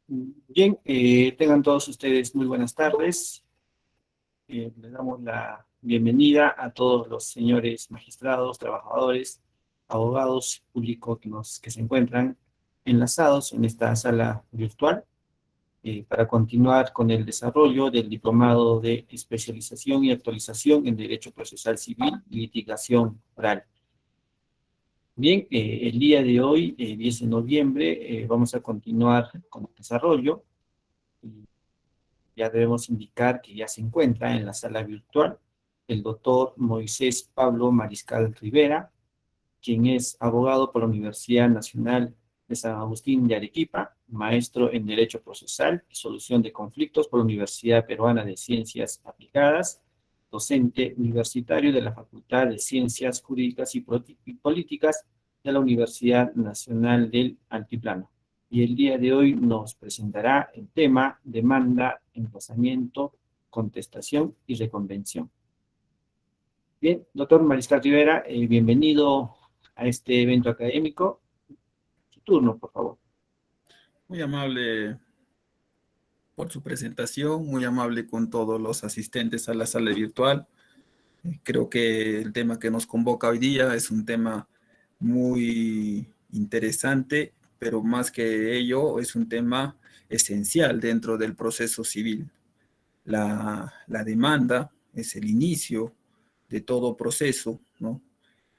Bien, tengan todos ustedes muy buenas tardes. Les damos la bienvenida a todos los señores magistrados, trabajadores, abogados, público que se encuentran enlazados en esta sala virtual para continuar con el desarrollo del diplomado de especialización y actualización en Derecho Procesal Civil y Litigación Oral. Bien, el día de hoy, 10 de noviembre, vamos a continuar con el desarrollo. Ya debemos indicar que ya se encuentra en la sala virtual el doctor Moisés Pablo Mariscal Rivera, quien es abogado por la Universidad Nacional de San Agustín de Arequipa, maestro en Derecho Procesal y Solución de Conflictos por la Universidad Peruana de Ciencias Aplicadas, docente universitario de la Facultad de Ciencias Jurídicas y Políticas de la Universidad Nacional del Altiplano. Y el día de hoy nos presentará el tema demanda, emplazamiento, contestación y reconvención. Bien, doctor Mariscal Rivera, bienvenido a este evento académico. Su turno, por favor. Muy amable por su presentación, muy amable con todos los asistentes a la sala virtual. Creo que el tema que nos convoca hoy día es un tema muy interesante, pero más que ello es un tema esencial dentro del proceso civil. La demanda es el inicio de todo proceso, ¿no?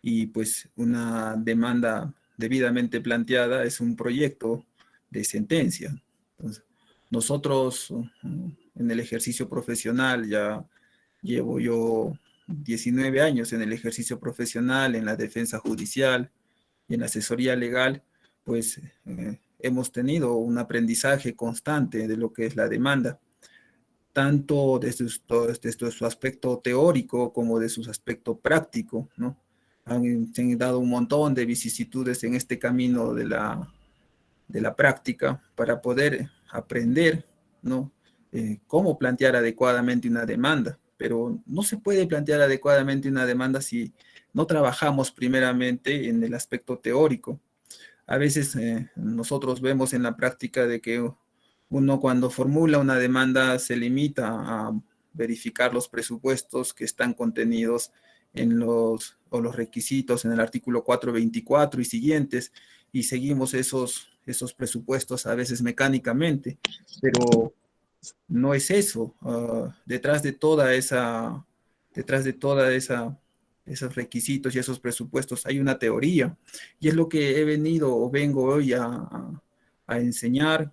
Y pues una demanda debidamente planteada es un proyecto de sentencia. Entonces, nosotros en el ejercicio profesional ya llevo yo 19 años en el ejercicio profesional, en la defensa judicial y en la asesoría legal, pues hemos tenido un aprendizaje constante de lo que es la demanda, tanto desde su aspecto teórico como de su aspecto práctico, ¿no? Se han dado un montón de vicisitudes en este camino de la práctica para poder aprender, ¿no? Cómo plantear adecuadamente una demanda, pero no se puede plantear adecuadamente una demanda si no trabajamos primeramente en el aspecto teórico. A veces nosotros vemos en la práctica de que uno cuando formula una demanda se limita a verificar los presupuestos que están contenidos en los requisitos en el artículo 424 y siguientes, y seguimos esos presupuestos a veces mecánicamente, pero no es eso. Detrás de toda esos requisitos y esos presupuestos hay una teoría, y es lo que he venido o vengo hoy a enseñar,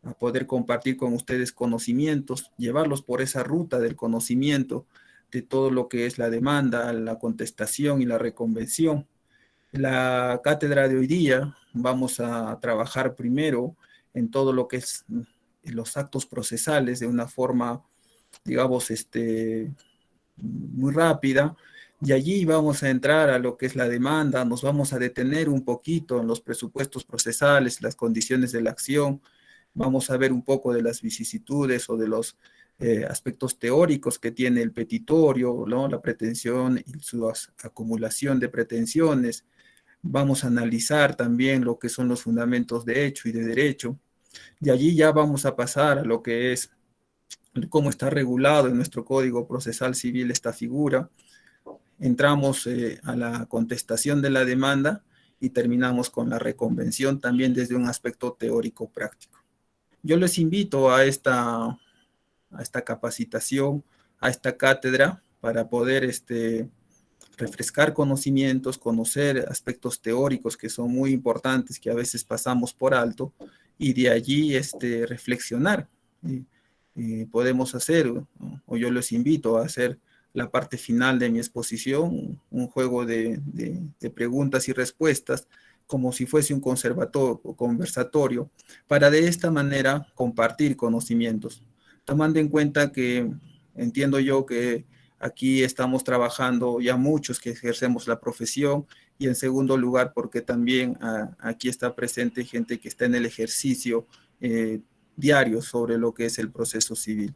a poder compartir con ustedes conocimientos, llevarlos por esa ruta del conocimiento de todo lo que es la demanda, la contestación y la reconvención. En la cátedra de hoy día vamos a trabajar primero en todo lo que es los actos procesales de una forma, digamos, muy rápida, y allí vamos a entrar a lo que es la demanda, nos vamos a detener un poquito en los presupuestos procesales, las condiciones de la acción, vamos a ver un poco de las vicisitudes o de los aspectos teóricos que tiene el petitorio, ¿no? La pretensión y su acumulación de pretensiones. Vamos a analizar también lo que son los fundamentos de hecho y de derecho. De allí ya vamos a pasar a lo que es cómo está regulado en nuestro Código Procesal Civil esta figura. Entramos a la contestación de la demanda y terminamos con la reconvención también desde un aspecto teórico práctico. Yo les invito a esta capacitación, a esta cátedra, para poder refrescar conocimientos, conocer aspectos teóricos que son muy importantes, que a veces pasamos por alto, y de allí reflexionar. Podemos hacer, o yo les invito a hacer la parte final de mi exposición, un juego de preguntas y respuestas, como si fuese un conversatorio, para de esta manera compartir conocimientos, tomando en cuenta que entiendo yo que aquí estamos trabajando ya muchos que ejercemos la profesión, y en segundo lugar porque también aquí está presente gente que está en el ejercicio diario sobre lo que es el proceso civil.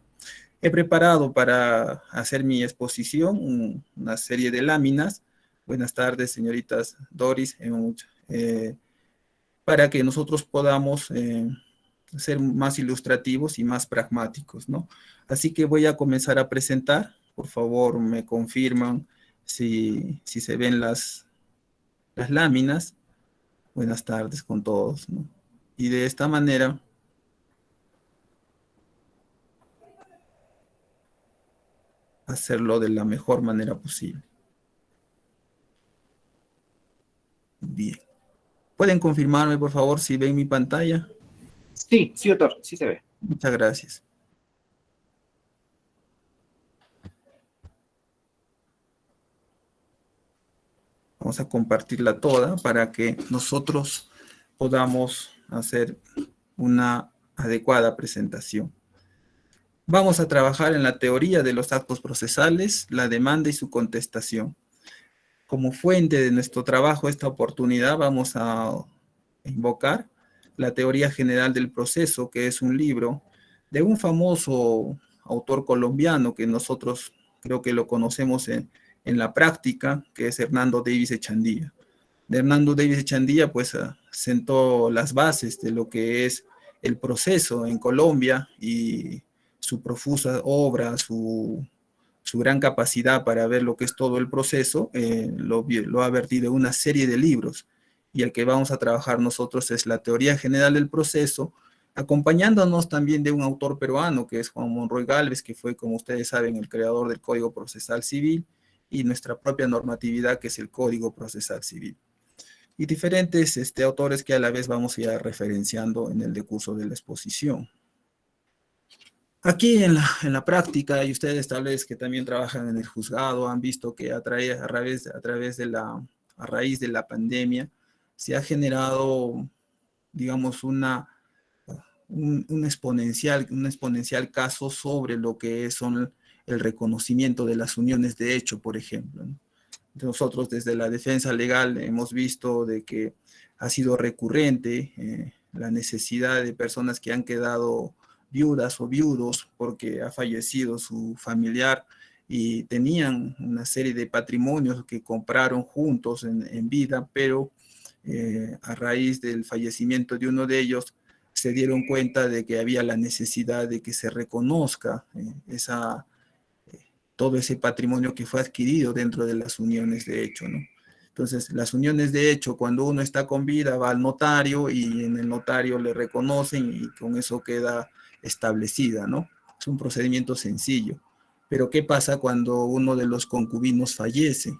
He preparado para hacer mi exposición una serie de láminas. Buenas tardes, señoritas Doris, para que nosotros podamos ser más ilustrativos y más pragmáticos, ¿no? Así que voy a comenzar a presentar. Por favor, me confirman si se ven las láminas. Buenas tardes con todos, ¿no? Y de esta manera hacerlo de la mejor manera posible. Bien. ¿Pueden confirmarme, por favor, si ven mi pantalla? Sí, sí, doctor, sí se ve. Muchas gracias. Vamos a compartirla toda para que nosotros podamos hacer una adecuada presentación. Vamos a trabajar en la teoría de los actos procesales, la demanda y su contestación. Como fuente de nuestro trabajo, esta oportunidad, vamos a invocar la teoría general del proceso, que es un libro de un famoso autor colombiano que nosotros creo que lo conocemos en la práctica, que es Hernando Davis Echandía. De Hernando Davis Echandía, pues sentó las bases de lo que es el proceso en Colombia y su profusa obra, su gran capacidad para ver lo que es todo el proceso, lo ha vertido en una serie de libros. Y el que vamos a trabajar nosotros es la teoría general del proceso, acompañándonos también de un autor peruano, que es Juan Monroy Gálvez, que fue, como ustedes saben, el creador del Código Procesal Civil, y nuestra propia normatividad, que es el Código Procesal Civil. Y diferentes autores que a la vez vamos a ir referenciando en el decurso de la exposición. Aquí en la práctica, y ustedes tal vez que también trabajan en el juzgado, han visto que a raíz de la pandemia se ha generado, digamos, un exponencial caso sobre lo que son el reconocimiento de las uniones de hecho, por ejemplo, ¿no? Nosotros desde la defensa legal hemos visto de que ha sido recurrente la necesidad de personas que han quedado viudas o viudos porque ha fallecido su familiar y tenían una serie de patrimonios que compraron juntos en vida, pero a raíz del fallecimiento de uno de ellos se dieron cuenta de que había la necesidad de que se reconozca todo ese patrimonio que fue adquirido dentro de las uniones de hecho, ¿no? Entonces, las uniones de hecho, cuando uno está con vida, va al notario y en el notario le reconocen y con eso queda establecida, ¿no? Es un procedimiento sencillo. Pero, ¿qué pasa cuando uno de los concubinos fallece?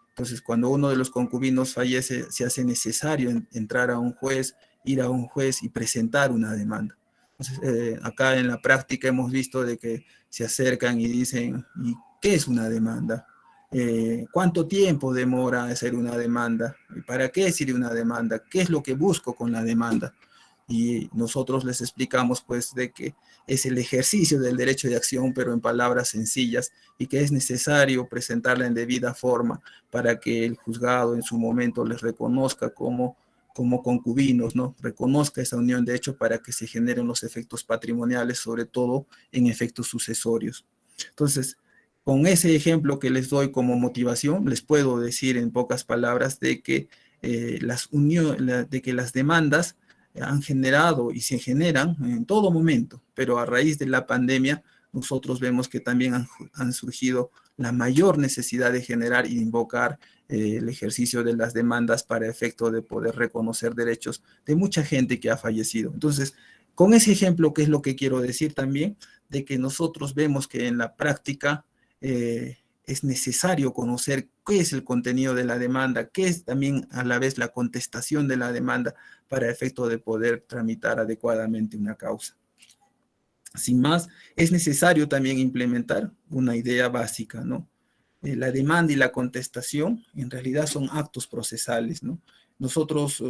Entonces, cuando uno de los concubinos fallece, se hace necesario entrar a un juez, ir a un juez y presentar una demanda. Entonces, acá en la práctica hemos visto de que se acercan y dicen, ¿y qué es una demanda? ¿Cuánto tiempo demora hacer una demanda? ¿Para qué sirve una demanda? ¿Qué es lo que busco con la demanda? Y nosotros les explicamos pues de que es el ejercicio del derecho de acción, pero en palabras sencillas, y que es necesario presentarla en debida forma para que el juzgado en su momento les reconozca como concubinos, ¿no? Reconozca esa unión de hecho para que se generen los efectos patrimoniales, sobre todo en efectos sucesorios. Entonces, con ese ejemplo que les doy como motivación, les puedo decir en pocas palabras de que, las demandas han generado y se generan en todo momento, pero a raíz de la pandemia nosotros vemos que también han surgido la mayor necesidad de generar y invocar el ejercicio de las demandas para efecto de poder reconocer derechos de mucha gente que ha fallecido. Entonces, con ese ejemplo, ¿qué es lo que quiero decir también? De que nosotros vemos que en la práctica es necesario conocer qué es el contenido de la demanda, qué es también a la vez la contestación de la demanda para efecto de poder tramitar adecuadamente una causa. Sin más, es necesario también implementar una idea básica, ¿no? La demanda y la contestación en realidad son actos procesales, ¿no? Nosotros,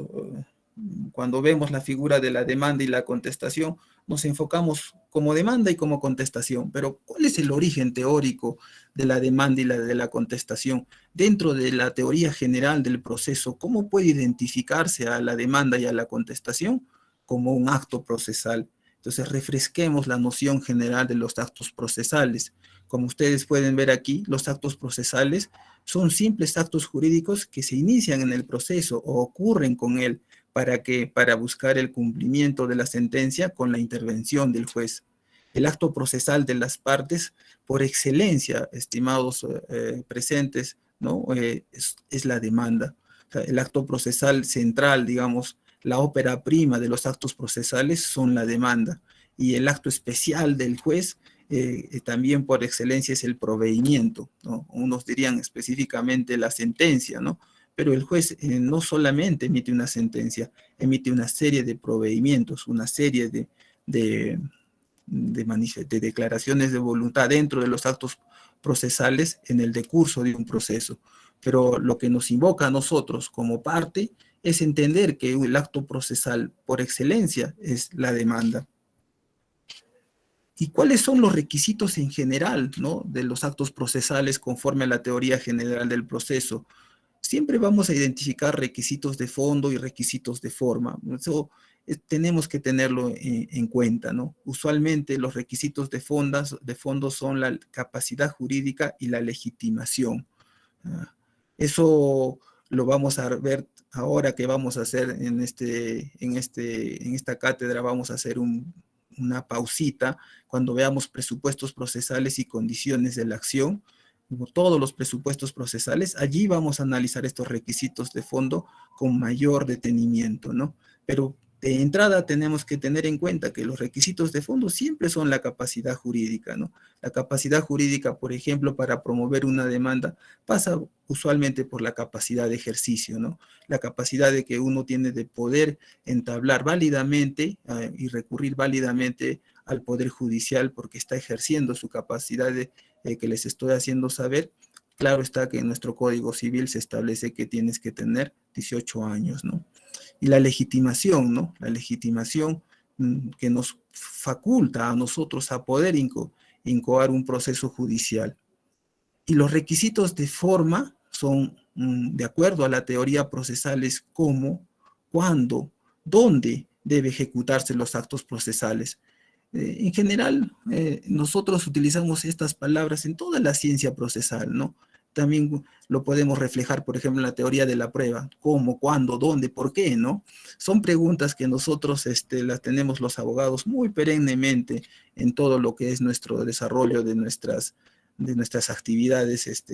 cuando vemos la figura de la demanda y la contestación, nos enfocamos como demanda y como contestación, pero ¿cuál es el origen teórico de la demanda y de la contestación? Dentro de la teoría general del proceso, ¿cómo puede identificarse a la demanda y a la contestación? Como un acto procesal. Entonces, refresquemos la noción general de los actos procesales. Como ustedes pueden ver aquí, los actos procesales son simples actos jurídicos que se inician en el proceso o ocurren con él ¿Para qué? Para buscar el cumplimiento de la sentencia con la intervención del juez. El acto procesal de las partes, por excelencia, estimados presentes, ¿no? Es la demanda. O sea, el acto procesal central, digamos, la ópera prima de los actos procesales son la demanda. Y el acto especial del juez también por excelencia es el proveimiento, ¿no? Unos dirían específicamente la sentencia, ¿no? Pero el juez no solamente emite una sentencia, emite una serie de proveimientos, una serie de declaraciones de voluntad dentro de los actos procesales en el decurso de un proceso. Pero lo que nos invoca a nosotros como parte es entender que el acto procesal por excelencia es la demanda. ¿Y cuáles son los requisitos en general, ¿no?, de los actos procesales conforme a la teoría general del proceso? Siempre vamos a identificar requisitos de fondo y requisitos de forma. Eso tenemos que tenerlo en cuenta, ¿no? Usualmente los requisitos de fondo son la capacidad jurídica y la legitimación. Eso lo vamos a ver ahora que vamos a hacer en esta cátedra, vamos a hacer una pausita cuando veamos presupuestos procesales y condiciones de la acción. Como todos los presupuestos procesales, allí vamos a analizar estos requisitos de fondo con mayor detenimiento, ¿no? Pero de entrada tenemos que tener en cuenta que los requisitos de fondo siempre son la capacidad jurídica, ¿no? La capacidad jurídica, por ejemplo, para promover una demanda, pasa usualmente por la capacidad de ejercicio, ¿no? La capacidad de que uno tiene de poder entablar válidamente y recurrir válidamente al Poder Judicial porque está ejerciendo su capacidad que les estoy haciendo saber. Claro está que en nuestro Código Civil se establece que tienes que tener 18 años, ¿no? Y la legitimación, ¿no? La legitimación que nos faculta a nosotros a poder incoar un proceso judicial. Y los requisitos de forma son, de acuerdo a la teoría procesal, es cómo, cuándo, dónde debe ejecutarse los actos procesales. En general, nosotros utilizamos estas palabras en toda la ciencia procesal, ¿no? También lo podemos reflejar, por ejemplo, en la teoría de la prueba. ¿Cómo, cuándo, dónde, por qué, no? Son preguntas que nosotros las tenemos los abogados muy perennemente en todo lo que es nuestro desarrollo de nuestras actividades,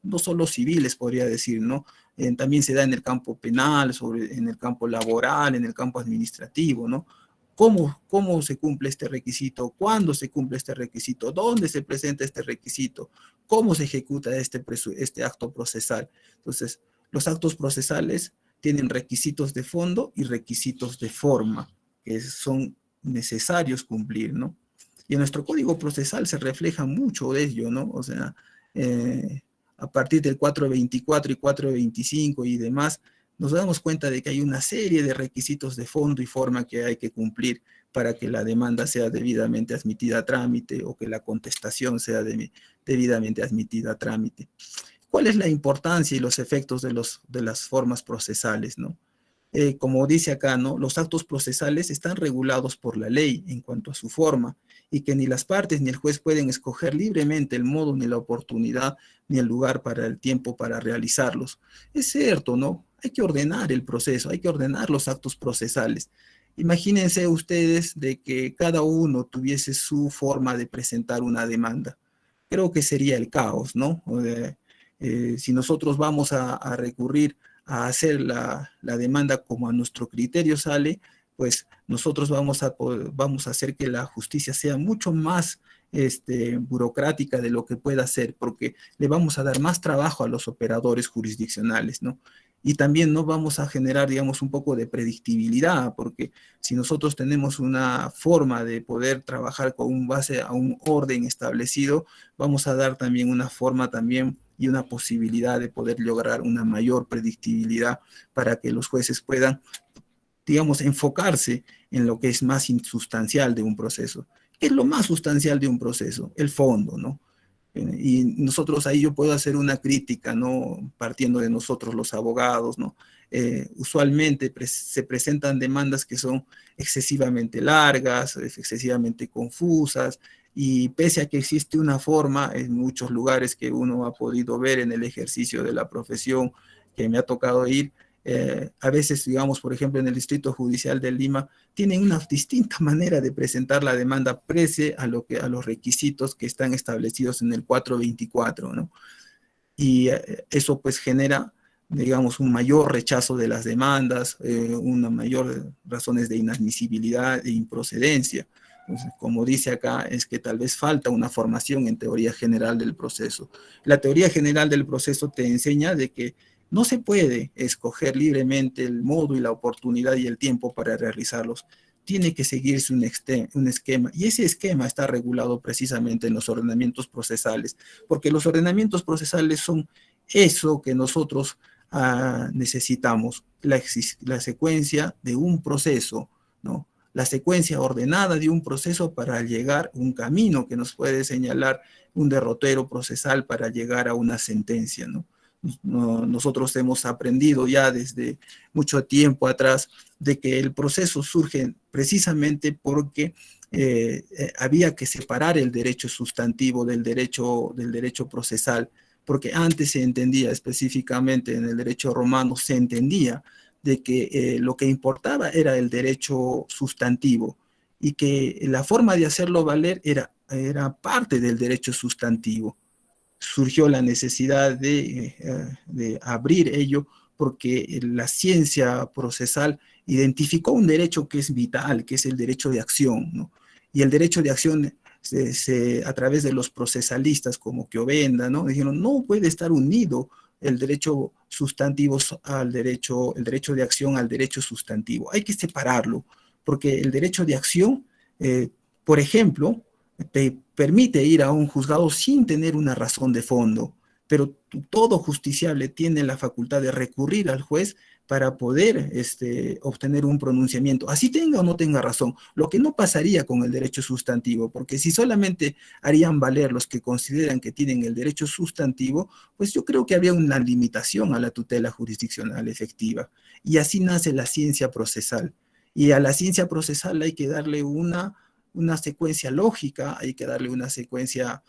no solo civiles, podría decir, ¿no? También se da en el campo penal, en el campo laboral, en el campo administrativo, ¿no? ¿Cómo se cumple este requisito? ¿Cuándo se cumple este requisito? ¿Dónde se presenta este requisito? ¿Cómo se ejecuta este acto procesal? Entonces, los actos procesales tienen requisitos de fondo y requisitos de forma, que son necesarios cumplir, ¿no? Y en nuestro código procesal se refleja mucho de ello, ¿no? O sea, a partir del 424 y 425 y demás, nos damos cuenta de que hay una serie de requisitos de fondo y forma que hay que cumplir para que la demanda sea debidamente admitida a trámite o que la contestación sea debidamente admitida a trámite. ¿Cuál es la importancia y los efectos de las formas procesales, no? Como dice acá, ¿no? Los actos procesales están regulados por la ley en cuanto a su forma y que ni las partes ni el juez pueden escoger libremente el modo, ni la oportunidad, ni el lugar para el tiempo para realizarlos. Es cierto, ¿no? Hay que ordenar el proceso, hay que ordenar los actos procesales. Imagínense ustedes de que cada uno tuviese su forma de presentar una demanda. Creo que sería el caos, ¿no? Si nosotros vamos a recurrir a hacer la demanda como a nuestro criterio sale, pues nosotros vamos a hacer que la justicia sea mucho más burocrática de lo que pueda ser, porque le vamos a dar más trabajo a los operadores jurisdiccionales, ¿no? Y también no vamos a generar, digamos, un poco de predictibilidad, porque si nosotros tenemos una forma de poder trabajar con base a un orden establecido, vamos a dar también una forma también y una posibilidad de poder lograr una mayor predictibilidad para que los jueces puedan, digamos, enfocarse en lo que es más insustancial de un proceso. ¿Qué es lo más sustancial de un proceso? El fondo, ¿no? Y nosotros ahí yo puedo hacer una crítica, ¿no? Partiendo de nosotros los abogados, ¿no? Usualmente se presentan demandas que son excesivamente largas, excesivamente confusas, y pese a que existe una forma en muchos lugares que uno ha podido ver en el ejercicio de la profesión que me ha tocado ir, A veces, digamos, por ejemplo, en el Distrito Judicial de Lima, tienen una distinta manera de presentar la demanda prese a los requisitos que están establecidos en el 424, ¿no? Y eso pues genera, digamos, un mayor rechazo de las demandas, una mayor razones de inadmisibilidad e improcedencia. Entonces, como dice acá, es que tal vez falta una formación en teoría general del proceso. La teoría general del proceso te enseña de que no se puede escoger libremente el modo y la oportunidad y el tiempo para realizarlos. Tiene que seguirse un esquema, y ese esquema está regulado precisamente en los ordenamientos procesales, porque los ordenamientos procesales son eso que nosotros necesitamos, la secuencia de un proceso, ¿no? La secuencia ordenada de un proceso para llegar a un camino que nos puede señalar un derrotero procesal para llegar a una sentencia, ¿no? Nosotros hemos aprendido ya desde mucho tiempo atrás de que el proceso surge precisamente porque había que separar el derecho sustantivo del derecho procesal, porque antes se entendía específicamente en el derecho romano, se entendía de que lo que importaba era el derecho sustantivo y que la forma de hacerlo valer era parte del derecho sustantivo. Surgió la necesidad de abrir ello porque la ciencia procesal identificó un derecho que es vital, que es el derecho de acción, ¿no? Y el derecho de acción a través de los procesalistas como Chiovenda, ¿no? Dijeron, no puede estar unido el derecho sustantivo el derecho de acción al derecho sustantivo. Hay que separarlo, porque el derecho de acción, por ejemplo, te permite ir a un juzgado sin tener una razón de fondo, pero todo justiciable tiene la facultad de recurrir al juez para poder obtener un pronunciamiento, así tenga o no tenga razón, lo que no pasaría con el derecho sustantivo, porque si solamente harían valer los que consideran que tienen el derecho sustantivo, pues yo creo que habría una limitación a la tutela jurisdiccional efectiva, y así nace la ciencia procesal, y a la ciencia procesal hay que darle una secuencia lógica, hay que darle una secuencia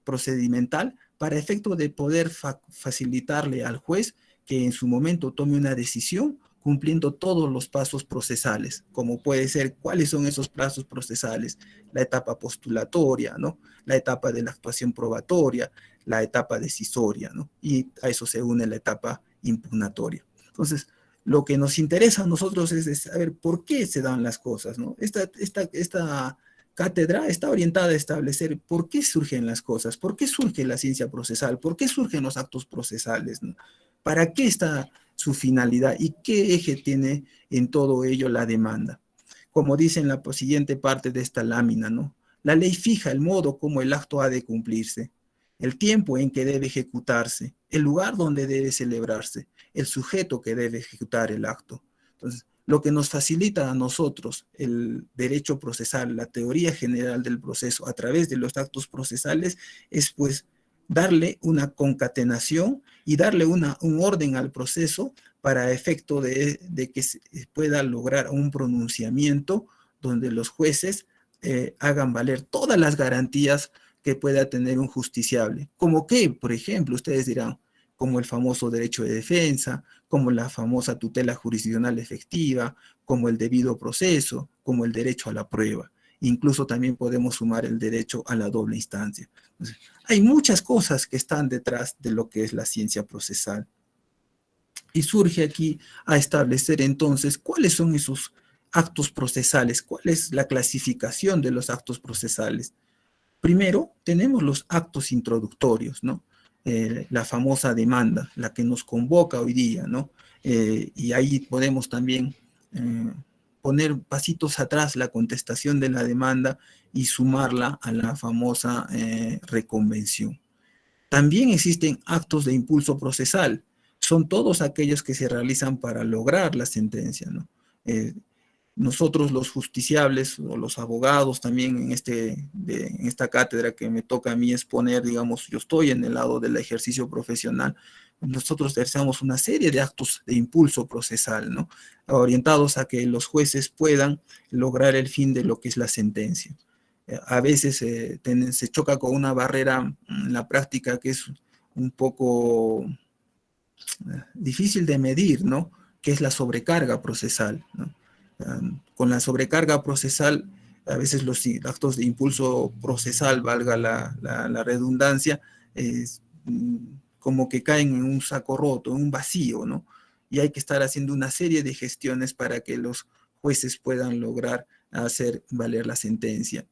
procedimental para efecto de poder facilitarle al juez que en su momento tome una decisión cumpliendo todos los pasos procesales, como puede ser cuáles son esos plazos procesales, la etapa postulatoria, ¿no? La etapa de la actuación probatoria, la etapa decisoria, ¿no? Y a eso se une la etapa impugnatoria. Entonces, lo que nos interesa a nosotros es saber por qué se dan las cosas, ¿no? Esta cátedra está orientada a establecer por qué surgen las cosas, por qué surge la ciencia procesal, por qué surgen los actos procesales, ¿no? ¿Para qué está su finalidad y qué eje tiene en todo ello la demanda? Como dice en la siguiente parte de esta lámina, ¿no? La ley fija el modo como el acto ha de cumplirse, el tiempo en que debe ejecutarse, el lugar donde debe celebrarse, el sujeto que debe ejecutar el acto. Entonces, lo que nos facilita a nosotros el derecho procesal, la teoría general del proceso a través de los actos procesales es pues darle una concatenación y darle un orden al proceso para efecto de que se pueda lograr un pronunciamiento donde los jueces hagan valer todas las garantías que pueda tener un justiciable. Como que, por ejemplo, ustedes dirán, como el famoso derecho de defensa, como la famosa tutela jurisdiccional efectiva, como el debido proceso, como el derecho a la prueba. Incluso también podemos sumar el derecho a la doble instancia. Entonces, hay muchas cosas que están detrás de lo que es la ciencia procesal. Y surge aquí a establecer entonces cuáles son esos actos procesales, cuál es la clasificación de los actos procesales. Primero, tenemos los actos introductorios, ¿no? La famosa demanda, la que nos convoca hoy día, ¿no? Y ahí podemos también poner pasitos atrás la contestación de la demanda y sumarla a la famosa reconvención. También existen actos de impulso procesal, son todos aquellos que se realizan para lograr la sentencia, ¿no? Nosotros los justiciables o los abogados también en esta cátedra que me toca a mí exponer, digamos, yo estoy en el lado del ejercicio profesional, nosotros realizamos una serie de actos de impulso procesal, ¿no? Orientados a que los jueces puedan lograr el fin de lo que es la sentencia. A veces se choca con una barrera en la práctica que es un poco difícil de medir, ¿no? Que es la sobrecarga procesal, ¿no? Con la sobrecarga procesal, a veces los actos de impulso procesal, valga la redundancia, es, como que caen en un saco roto, en un vacío, ¿no? Y hay que estar haciendo una serie de gestiones para que los jueces puedan lograr hacer valer la sentencia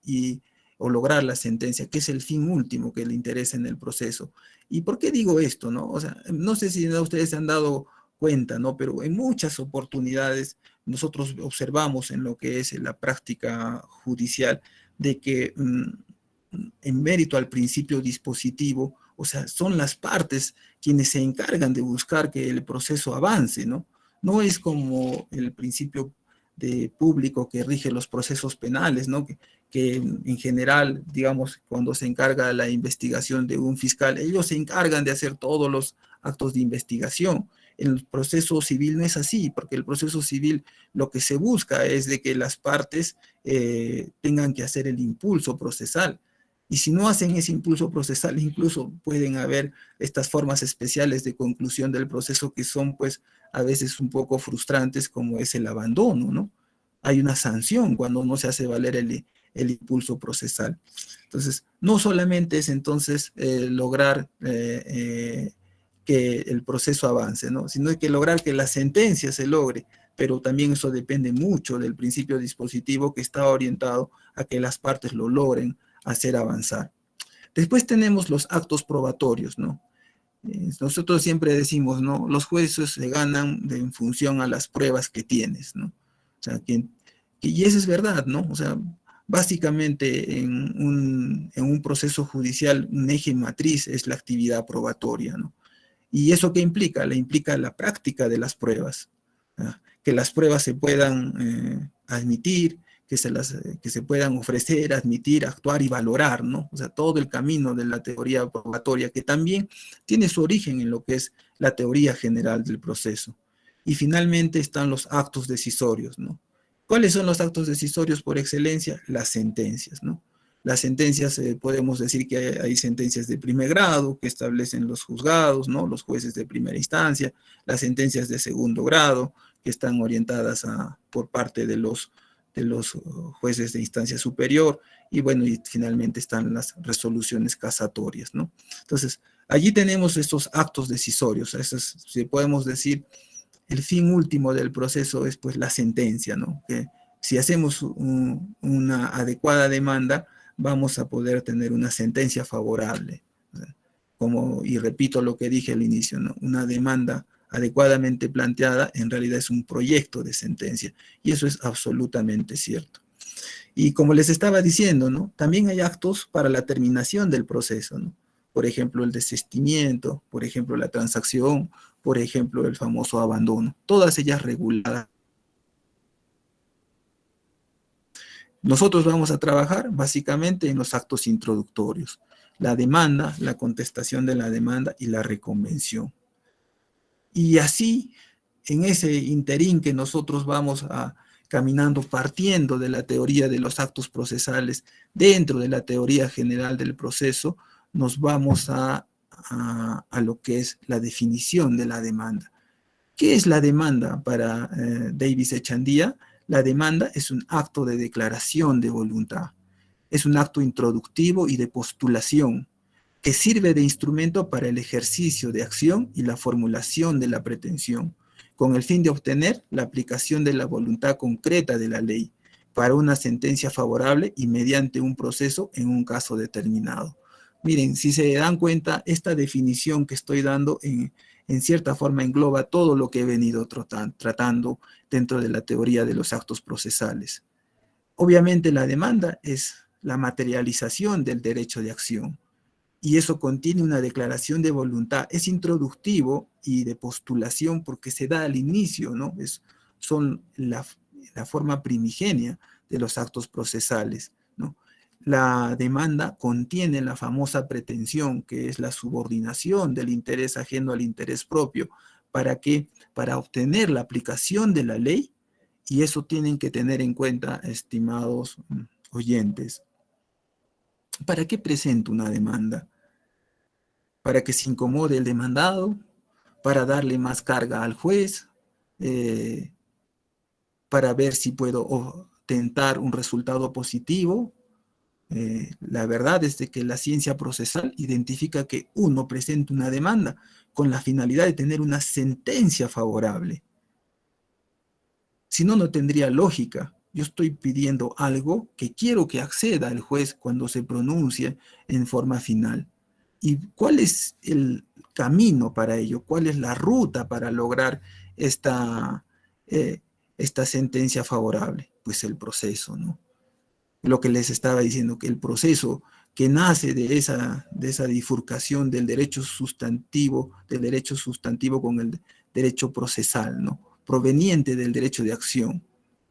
o lograr la sentencia, que es el fin último que le interesa en el proceso. ¿Y por qué digo esto, no? O sea, no sé si ustedes se han dado cuenta, ¿no? Pero en muchas oportunidades nosotros observamos en lo que es la práctica judicial de que en mérito al principio dispositivo, o sea, son las partes quienes se encargan de buscar que el proceso avance, ¿no? No es como el principio de público que rige los procesos penales, ¿no? Que en general, digamos, cuando se encarga la investigación de un fiscal, ellos se encargan de hacer todos los actos de investigación. En el proceso civil no es así, porque el proceso civil lo que se busca es de que las partes tengan que hacer el impulso procesal. Y si no hacen ese impulso procesal, incluso pueden haber estas formas especiales de conclusión del proceso que son, pues, a veces un poco frustrantes, como es el abandono, ¿no? Hay una sanción cuando no se hace valer el impulso procesal. Entonces, no solamente es entonces lograr que el proceso avance, ¿no? Sino hay que lograr que la sentencia se logre, pero también eso depende mucho del principio dispositivo que está orientado a que las partes lo logren hacer avanzar. Después tenemos los actos probatorios, ¿no? Nosotros siempre decimos, ¿no? Los jueces se ganan en función a las pruebas que tienes, ¿no? O sea, y eso es verdad, ¿no? O sea, básicamente en un proceso judicial, un eje matriz es la actividad probatoria, ¿no? ¿Y eso qué implica? Le implica la práctica de las pruebas, ¿no? Que las pruebas se puedan admitir, que se puedan ofrecer, admitir, actuar y valorar, ¿no? O sea, todo el camino de la teoría probatoria, que también tiene su origen en lo que es la teoría general del proceso. Y finalmente están los actos decisorios, ¿no? ¿Cuáles son los actos decisorios por excelencia? Las sentencias, ¿no? Las sentencias, podemos decir que hay sentencias de primer grado que establecen los juzgados, ¿no? Los jueces de primera instancia, las sentencias de segundo grado que están orientadas por parte de los jueces de instancia superior, y bueno, y finalmente están las resoluciones casatorias, ¿no? Entonces, allí tenemos estos actos decisorios, si podemos decir, el fin último del proceso es pues la sentencia, ¿no? Que si hacemos una adecuada demanda, vamos a poder tener una sentencia favorable. Como, y repito lo que dije al inicio, ¿no? Una demanda adecuadamente planteada en realidad es un proyecto de sentencia, y eso es absolutamente cierto. Y como les estaba diciendo, ¿no? También hay actos para la terminación del proceso, ¿no? Por ejemplo, el desistimiento, por ejemplo, la transacción, por ejemplo, el famoso abandono, todas ellas reguladas. Nosotros vamos a trabajar básicamente en los actos introductorios, la demanda, la contestación de la demanda y la reconvención. Y así, en ese interín que nosotros vamos caminando, partiendo de la teoría de los actos procesales, dentro de la teoría general del proceso, nos vamos a lo que es la definición de la demanda. ¿Qué es la demanda para Davis Echandía? La demanda es un acto de declaración de voluntad, es un acto introductivo y de postulación, que sirve de instrumento para el ejercicio de acción y la formulación de la pretensión, con el fin de obtener la aplicación de la voluntad concreta de la ley para una sentencia favorable y mediante un proceso en un caso determinado. Miren, si se dan cuenta, esta definición que estoy dando en cierta forma engloba todo lo que he venido tratando dentro de la teoría de los actos procesales. Obviamente la demanda es la materialización del derecho de acción, y eso contiene una declaración de voluntad. Es introductivo y de postulación porque se da al inicio, ¿no? Son la forma primigenia de los actos procesales, ¿no? La demanda contiene la famosa pretensión, que es la subordinación del interés ajeno al interés propio. ¿Para qué? Para obtener la aplicación de la ley, y eso tienen que tener en cuenta, estimados oyentes. ¿Para qué presento una demanda? Para que se incomode el demandado, para darle más carga al juez, para ver si puedo tentar un resultado positivo. La verdad es de que la ciencia procesal identifica que uno presenta una demanda con la finalidad de tener una sentencia favorable. Si no, no tendría lógica. Yo estoy pidiendo algo que quiero que acceda el juez cuando se pronuncie en forma final. ¿Y cuál es el camino para ello? ¿Cuál es la ruta para lograr esta, esta sentencia favorable? Pues el proceso, ¿no? Lo que les estaba diciendo, que el proceso que nace de esa bifurcación del derecho sustantivo con el derecho procesal, ¿no? Proveniente del derecho de acción.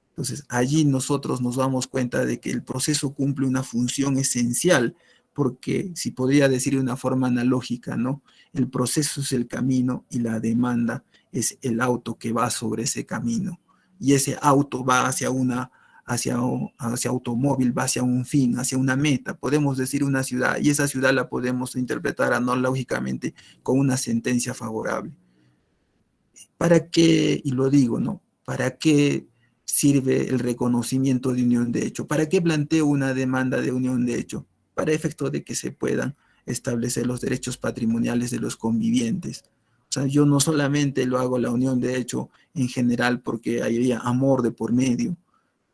Entonces, allí nosotros nos damos cuenta de que el proceso cumple una función esencial, porque si podría decir de una forma analógica, ¿no? El proceso es el camino y la demanda es el auto que va sobre ese camino. Y ese auto va hacia automóvil, va hacia un fin, hacia una meta, podemos decir una ciudad, y esa ciudad la podemos interpretar analógicamente con una sentencia favorable. ¿Para qué, y lo digo, ¿no? ¿Para qué sirve el reconocimiento de unión de hecho? ¿Para qué planteo una demanda de unión de hecho? Para efecto de que se puedan establecer los derechos patrimoniales de los convivientes. O sea, yo no solamente lo hago la unión de hecho en general porque habría amor de por medio,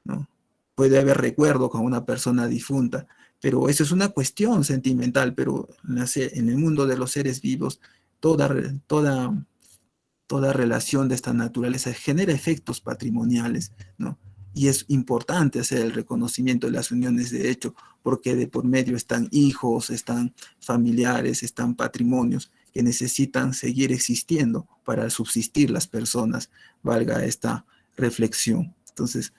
¿no? Puede haber recuerdo con una persona difunta, pero eso es una cuestión sentimental, pero en el mundo de los seres vivos, toda, toda toda relación de esta naturaleza genera efectos patrimoniales, ¿no? Y es importante hacer el reconocimiento de las uniones de hecho, porque de por medio están hijos, están familiares, están patrimonios que necesitan seguir existiendo para subsistir las personas, valga esta reflexión. Entonces,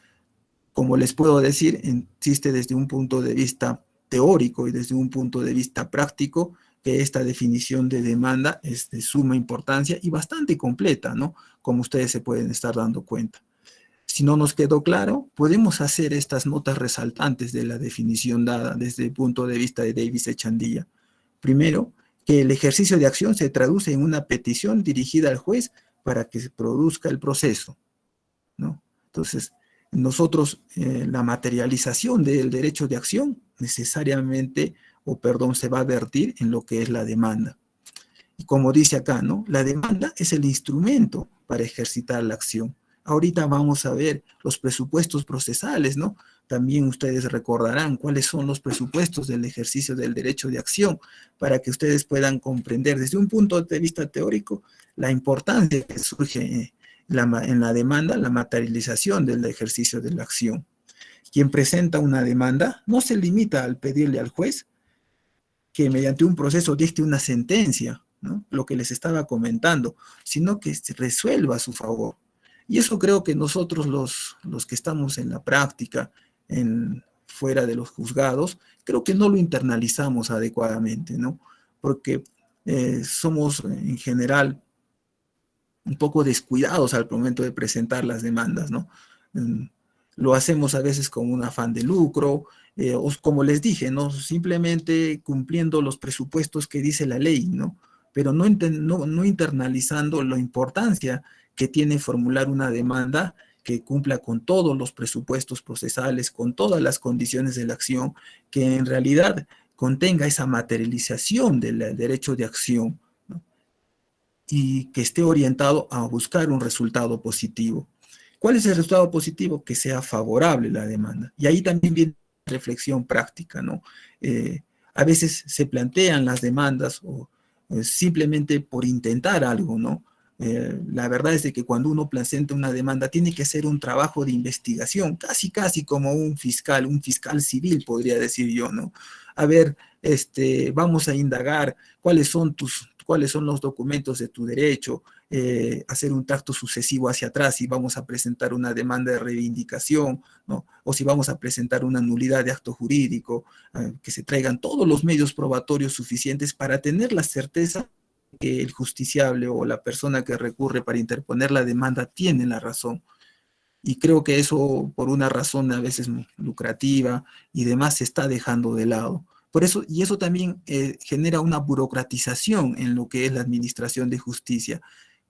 como les puedo decir, existe desde un punto de vista teórico y desde un punto de vista práctico que esta definición de demanda es de suma importancia y bastante completa, ¿no? Como ustedes se pueden estar dando cuenta. Si no nos quedó claro, podemos hacer estas notas resaltantes de la definición dada desde el punto de vista de Davis Echandía. Primero, que el ejercicio de acción se traduce en una petición dirigida al juez para que se produzca el proceso, ¿no? Entonces, nosotros, la materialización del derecho de acción necesariamente, se va a vertir en lo que es la demanda. Y como dice acá, ¿no? La demanda es el instrumento para ejercitar la acción. Ahorita vamos a ver los presupuestos procesales, ¿no? También ustedes recordarán cuáles son los presupuestos del ejercicio del derecho de acción para que ustedes puedan comprender desde un punto de vista teórico la importancia que surge en la demanda, la materialización del ejercicio de la acción. Quien presenta una demanda no se limita al pedirle al juez que mediante un proceso dicte una sentencia, ¿no? Lo que les estaba comentando, sino que se resuelva a su favor. Y eso creo que nosotros los que estamos en la práctica, fuera de los juzgados, creo que no lo internalizamos adecuadamente, ¿no? Porque somos en general un poco descuidados al momento de presentar las demandas, ¿no? Lo hacemos a veces con un afán de lucro, o como les dije, ¿no? Simplemente cumpliendo los presupuestos que dice la ley, ¿no? Pero no internalizando la importancia que tiene formular una demanda que cumpla con todos los presupuestos procesales, con todas las condiciones de la acción, que en realidad contenga esa materialización del derecho de acción, ¿no? Y que esté orientado a buscar un resultado positivo. ¿Cuál es el resultado positivo? Que sea favorable la demanda. Y ahí también viene la reflexión práctica, ¿no? A veces se plantean las demandas simplemente por intentar algo, ¿no? La verdad es de que cuando uno presenta una demanda tiene que hacer un trabajo de investigación, casi como un fiscal civil, podría decir yo, ¿no? A ver, vamos a indagar cuáles son los documentos de tu derecho, hacer un tracto sucesivo hacia atrás si vamos a presentar una demanda de reivindicación, ¿no? O si vamos a presentar una nulidad de acto jurídico, que se traigan todos los medios probatorios suficientes para tener la certeza que el justiciable o la persona que recurre para interponer la demanda tiene la razón. Y creo que eso, por una razón a veces lucrativa y demás, se está dejando de lado. Por eso, y eso también genera una burocratización en lo que es la administración de justicia,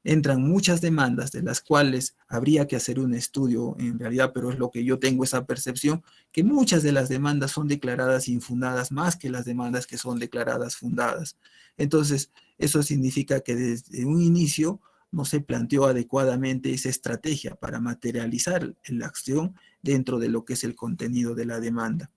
entran muchas demandas de las cuales habría que hacer un estudio en realidad, pero es lo que yo tengo esa percepción, que muchas de las demandas son declaradas infundadas más que las demandas que son declaradas fundadas. Entonces, eso significa que desde un inicio no se planteó adecuadamente esa estrategia para materializar la acción dentro de lo que es el contenido de la demanda.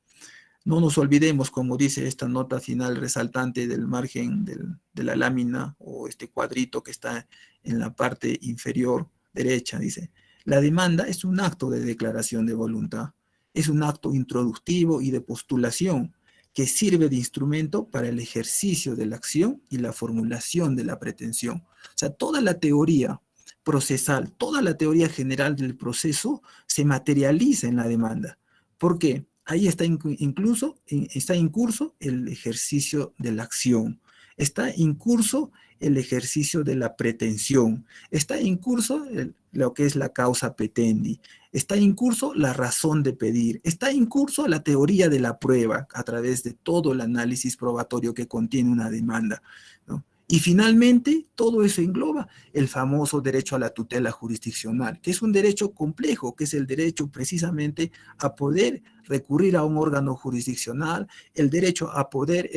No nos olvidemos, como dice esta nota final resaltante del margen de la lámina o este cuadrito que está en la parte inferior derecha, dice, la demanda es un acto de declaración de voluntad, es un acto introductivo y de postulación que sirve de instrumento para el ejercicio de la acción y la formulación de la pretensión. O sea, toda la teoría procesal, toda la teoría general del proceso se materializa en la demanda. ¿Por qué? Ahí está incluso, está en curso el ejercicio de la acción, está en curso el ejercicio de la pretensión, está en curso lo que es la causa petendi, está en curso la razón de pedir, está en curso la teoría de la prueba a través de todo el análisis probatorio que contiene una demanda, ¿no? Y finalmente, todo eso engloba el famoso derecho a la tutela jurisdiccional, que es un derecho complejo, que es el derecho precisamente a poder recurrir a un órgano jurisdiccional, el derecho a poder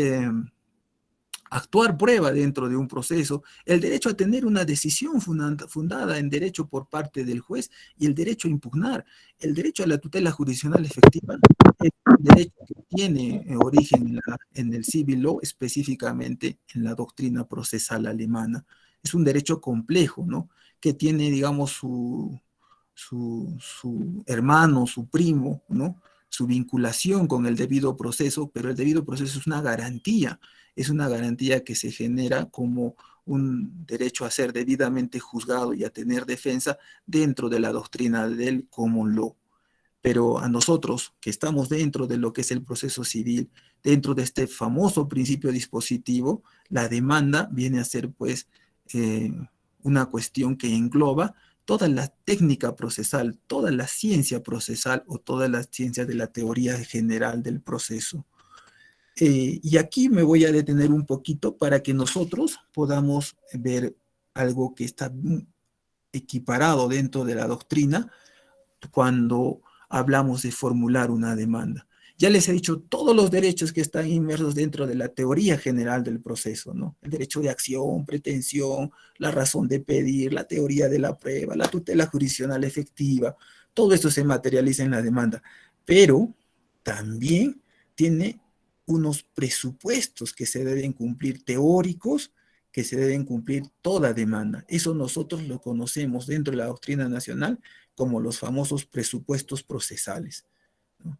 actuar prueba dentro de un proceso, el derecho a tener una decisión fundada en derecho por parte del juez y el derecho a impugnar. El derecho a la tutela jurisdiccional efectiva es un derecho que tiene origen en el civil law, específicamente en la doctrina procesal alemana. Es un derecho complejo, ¿no? Que tiene, digamos, su hermano, su primo, ¿no? Su vinculación con el debido proceso, pero el debido proceso es una garantía que se genera como un derecho a ser debidamente juzgado y a tener defensa dentro de la doctrina del common law. Pero a nosotros, que estamos dentro de lo que es el proceso civil, dentro de este famoso principio dispositivo, la demanda viene a ser pues una cuestión que engloba toda la técnica procesal, toda la ciencia procesal o toda la ciencia de la teoría general del proceso. Y aquí me voy a detener un poquito para que nosotros podamos ver algo que está equiparado dentro de la doctrina cuando hablamos de formular una demanda. Ya les he dicho todos los derechos que están inmersos dentro de la teoría general del proceso, ¿no? El derecho de acción, pretensión, la razón de pedir, la teoría de la prueba, la tutela jurisdiccional efectiva, todo esto se materializa en la demanda, pero también tiene unos presupuestos que se deben cumplir teóricos, que se deben cumplir toda demanda. Eso nosotros lo conocemos dentro de la doctrina nacional como los famosos presupuestos procesales, ¿no?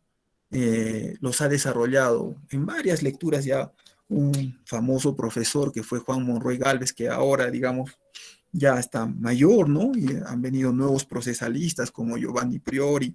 Los ha desarrollado en varias lecturas ya un famoso profesor que fue Juan Monroy Galvez, que ahora, digamos, ya está mayor, ¿no? Y han venido nuevos procesalistas como Giovanni Priori,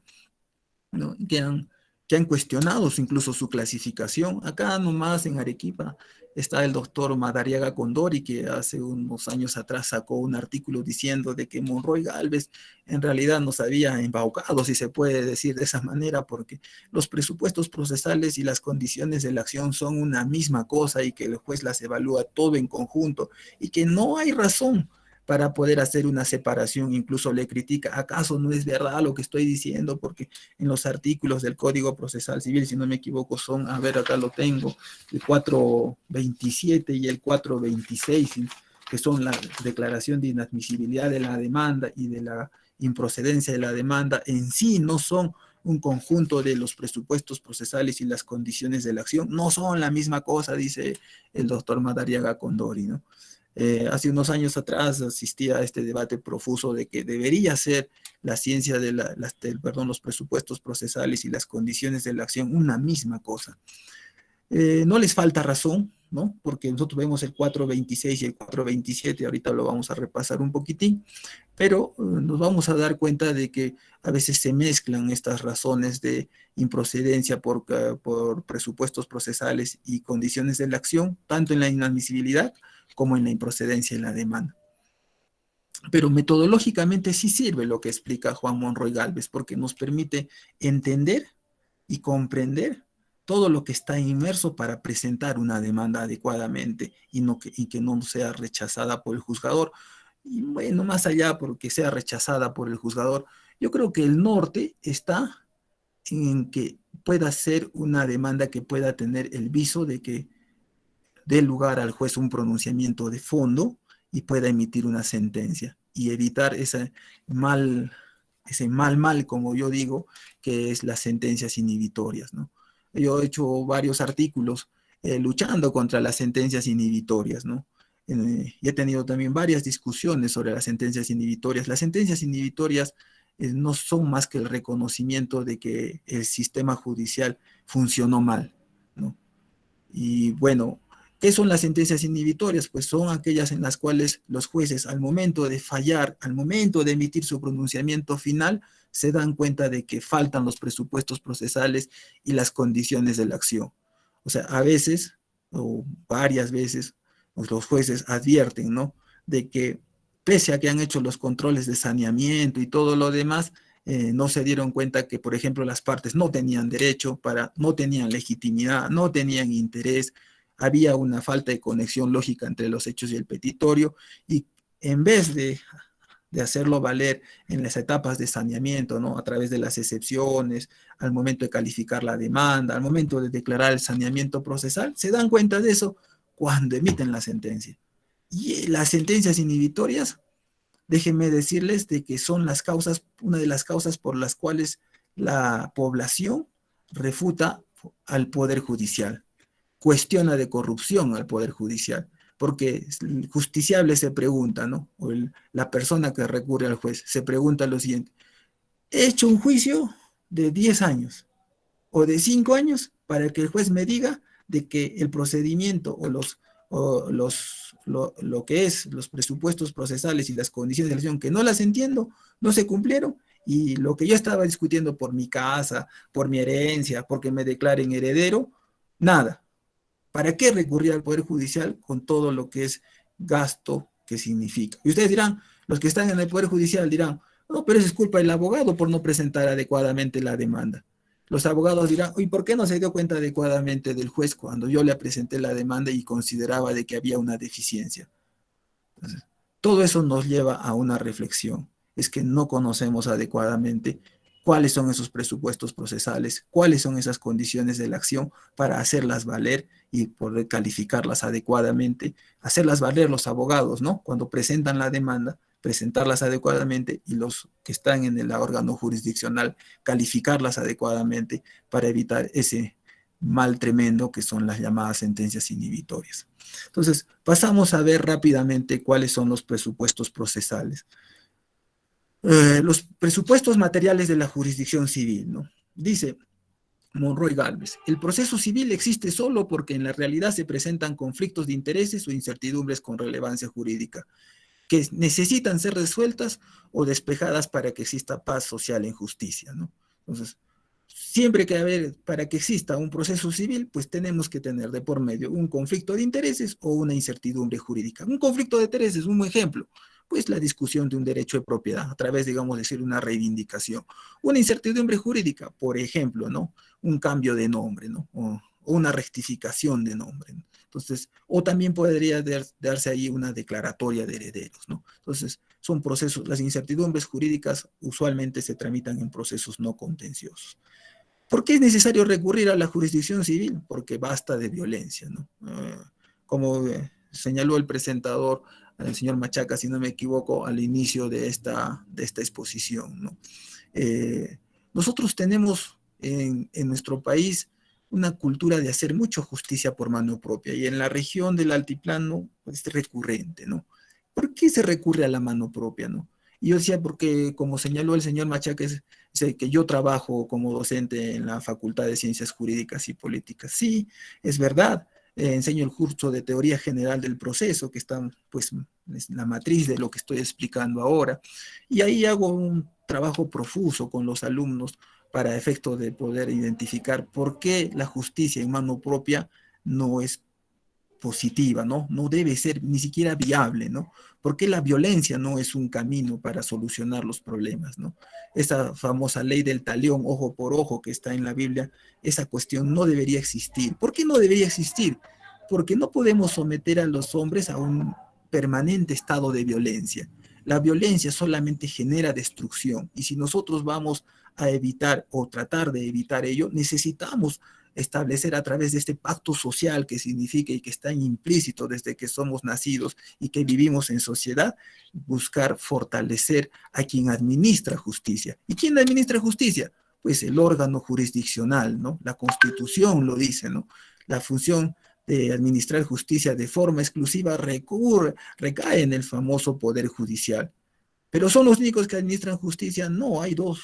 ¿no? Que han cuestionado incluso su clasificación. Acá nomás en Arequipa está el doctor Madariaga Condori, que hace unos años atrás sacó un artículo diciendo de que Monroy Galvez en realidad nos había embaucado, si se puede decir de esa manera, porque los presupuestos procesales y las condiciones de la acción son una misma cosa y que el juez las evalúa todo en conjunto y que no hay razón para poder hacer una separación. Incluso le critica, ¿acaso no es verdad lo que estoy diciendo? Porque en los artículos del Código Procesal Civil, si no me equivoco, son, a ver, acá lo tengo, el 427 y el 426, que son la declaración de inadmisibilidad de la demanda y de la improcedencia de la demanda, en sí no son un conjunto de los presupuestos procesales y las condiciones de la acción, no son la misma cosa, dice el doctor Madariaga Condori, ¿no? Hace unos años atrás asistía a este debate profuso de que debería ser la ciencia de los presupuestos procesales y las condiciones de la acción una misma cosa. No les falta razón, ¿no? Porque nosotros vemos el 426 y el 427, ahorita lo vamos a repasar un poquitín, pero nos vamos a dar cuenta de que a veces se mezclan estas razones de improcedencia por presupuestos procesales y condiciones de la acción, tanto en la inadmisibilidad como en la improcedencia en la demanda. Pero metodológicamente sí sirve lo que explica Juan Monroy Galvez, porque nos permite entender y comprender todo lo que está inmerso para presentar una demanda adecuadamente y que no sea rechazada por el juzgador. Y bueno, más allá porque sea rechazada por el juzgador, yo creo que el norte está en que pueda ser una demanda que pueda tener el viso de que dé lugar al juez un pronunciamiento de fondo y pueda emitir una sentencia y evitar mal, ese mal, como yo digo, que es las sentencias inhibitorias, ¿no? Yo he hecho varios artículos luchando contra las sentencias inhibitorias, ¿no? Y he tenido también varias discusiones sobre las sentencias inhibitorias. Las sentencias inhibitorias no son más que el reconocimiento de que el sistema judicial funcionó mal, ¿no? Y bueno, ¿qué son las sentencias inhibitorias? Pues son aquellas en las cuales los jueces al momento de fallar, al momento de emitir su pronunciamiento final, se dan cuenta de que faltan los presupuestos procesales y las condiciones de la acción. O sea, a veces, o varias veces, pues los jueces advierten, ¿no? De que pese a que han hecho los controles de saneamiento y todo lo demás, no se dieron cuenta que, por ejemplo, las partes no tenían derecho, no tenían legitimidad, no tenían interés, había una falta de conexión lógica entre los hechos y el petitorio, y en vez de hacerlo valer en las etapas de saneamiento, ¿no? A través de las excepciones, al momento de calificar la demanda, al momento de declarar el saneamiento procesal, se dan cuenta de eso cuando emiten la sentencia. Y las sentencias inhibitorias, déjenme decirles de que son las causas, una de las causas por las cuales la población refuta al Poder Judicial, cuestiona de corrupción al Poder Judicial, porque el justiciable se pregunta, ¿no? O la persona que recurre al juez se pregunta lo siguiente: he hecho un juicio de 10 años o de 5 años para que el juez me diga de que el procedimiento lo que es los presupuestos procesales y las condiciones de elección, que no las entiendo, no se cumplieron, y lo que yo estaba discutiendo por mi casa, por mi herencia, porque me declaren heredero, nada. ¿Para qué recurrir al Poder Judicial con todo lo que es gasto que significa? Y ustedes dirán, los que están en el Poder Judicial dirán, no, pero eso es culpa del abogado por no presentar adecuadamente la demanda. Los abogados dirán, ¿y por qué no se dio cuenta adecuadamente del juez cuando yo le presenté la demanda y consideraba de que había una deficiencia? Entonces, todo eso nos lleva a una reflexión. Es que no conocemos adecuadamente cuáles son esos presupuestos procesales, cuáles son esas condiciones de la acción para hacerlas valer y poder calificarlas adecuadamente, hacerlas valer los abogados, ¿no? Cuando presentan la demanda, presentarlas adecuadamente, y los que están en el órgano jurisdiccional, calificarlas adecuadamente para evitar ese mal tremendo que son las llamadas sentencias inhibitorias. Entonces, pasamos a ver rápidamente cuáles son los presupuestos procesales. Los presupuestos materiales de la jurisdicción civil, ¿no? Dice Monroy Galvez: el proceso civil existe solo porque en la realidad se presentan conflictos de intereses o incertidumbres con relevancia jurídica que necesitan ser resueltas o despejadas para que exista paz social en justicia, ¿no? Entonces, siempre que haber, para que exista un proceso civil, pues tenemos que tener de por medio un conflicto de intereses o una incertidumbre jurídica. Un conflicto de intereses, un ejemplo, pues la discusión de un derecho de propiedad a través, digamos, decir, una reivindicación. Una incertidumbre jurídica, por ejemplo, ¿no? Un cambio de nombre, ¿no? O una rectificación de nombre, ¿no? Entonces, o también podría darse ahí una declaratoria de herederos, ¿no? Entonces, son procesos, las incertidumbres jurídicas usualmente se tramitan en procesos no contenciosos. ¿Por qué es necesario recurrir a la jurisdicción civil? Porque basta de violencia, ¿no? Como señaló el presentador, el señor Machaca, si no me equivoco, al inicio de esta exposición, ¿no? Nosotros tenemos en nuestro país una cultura de hacer mucha justicia por mano propia, y en la región del altiplano es recurrente, ¿no? ¿Por qué se recurre a la mano propia, no? Y yo decía, porque como señaló el señor Machaca, que yo trabajo como docente en la Facultad de Ciencias Jurídicas y Políticas. Sí, es verdad. Enseño el curso de Teoría General del Proceso, que está, pues, es la matriz de lo que estoy explicando ahora. Y ahí hago un trabajo profuso con los alumnos para efecto de poder identificar por qué la justicia en mano propia no es positiva, ¿no? No debe ser ni siquiera viable, ¿no? Porque la violencia no es un camino para solucionar los problemas, ¿no? Esa famosa ley del talión, ojo por ojo, que está en la Biblia, esa cuestión no debería existir. ¿Por qué no debería existir? Porque no podemos someter a los hombres permanente estado de violencia. La violencia solamente genera destrucción, y si nosotros vamos a evitar o tratar de evitar ello, necesitamos establecer a través de este pacto social que significa y que está implícito desde que somos nacidos y que vivimos en sociedad, buscar fortalecer a quien administra justicia. ¿Y quién administra justicia? Pues el órgano jurisdiccional, ¿no? La Constitución lo dice, ¿no? La función de administrar justicia de forma exclusiva recae en el famoso Poder Judicial. ¿Pero son los únicos que administran justicia? No, hay dos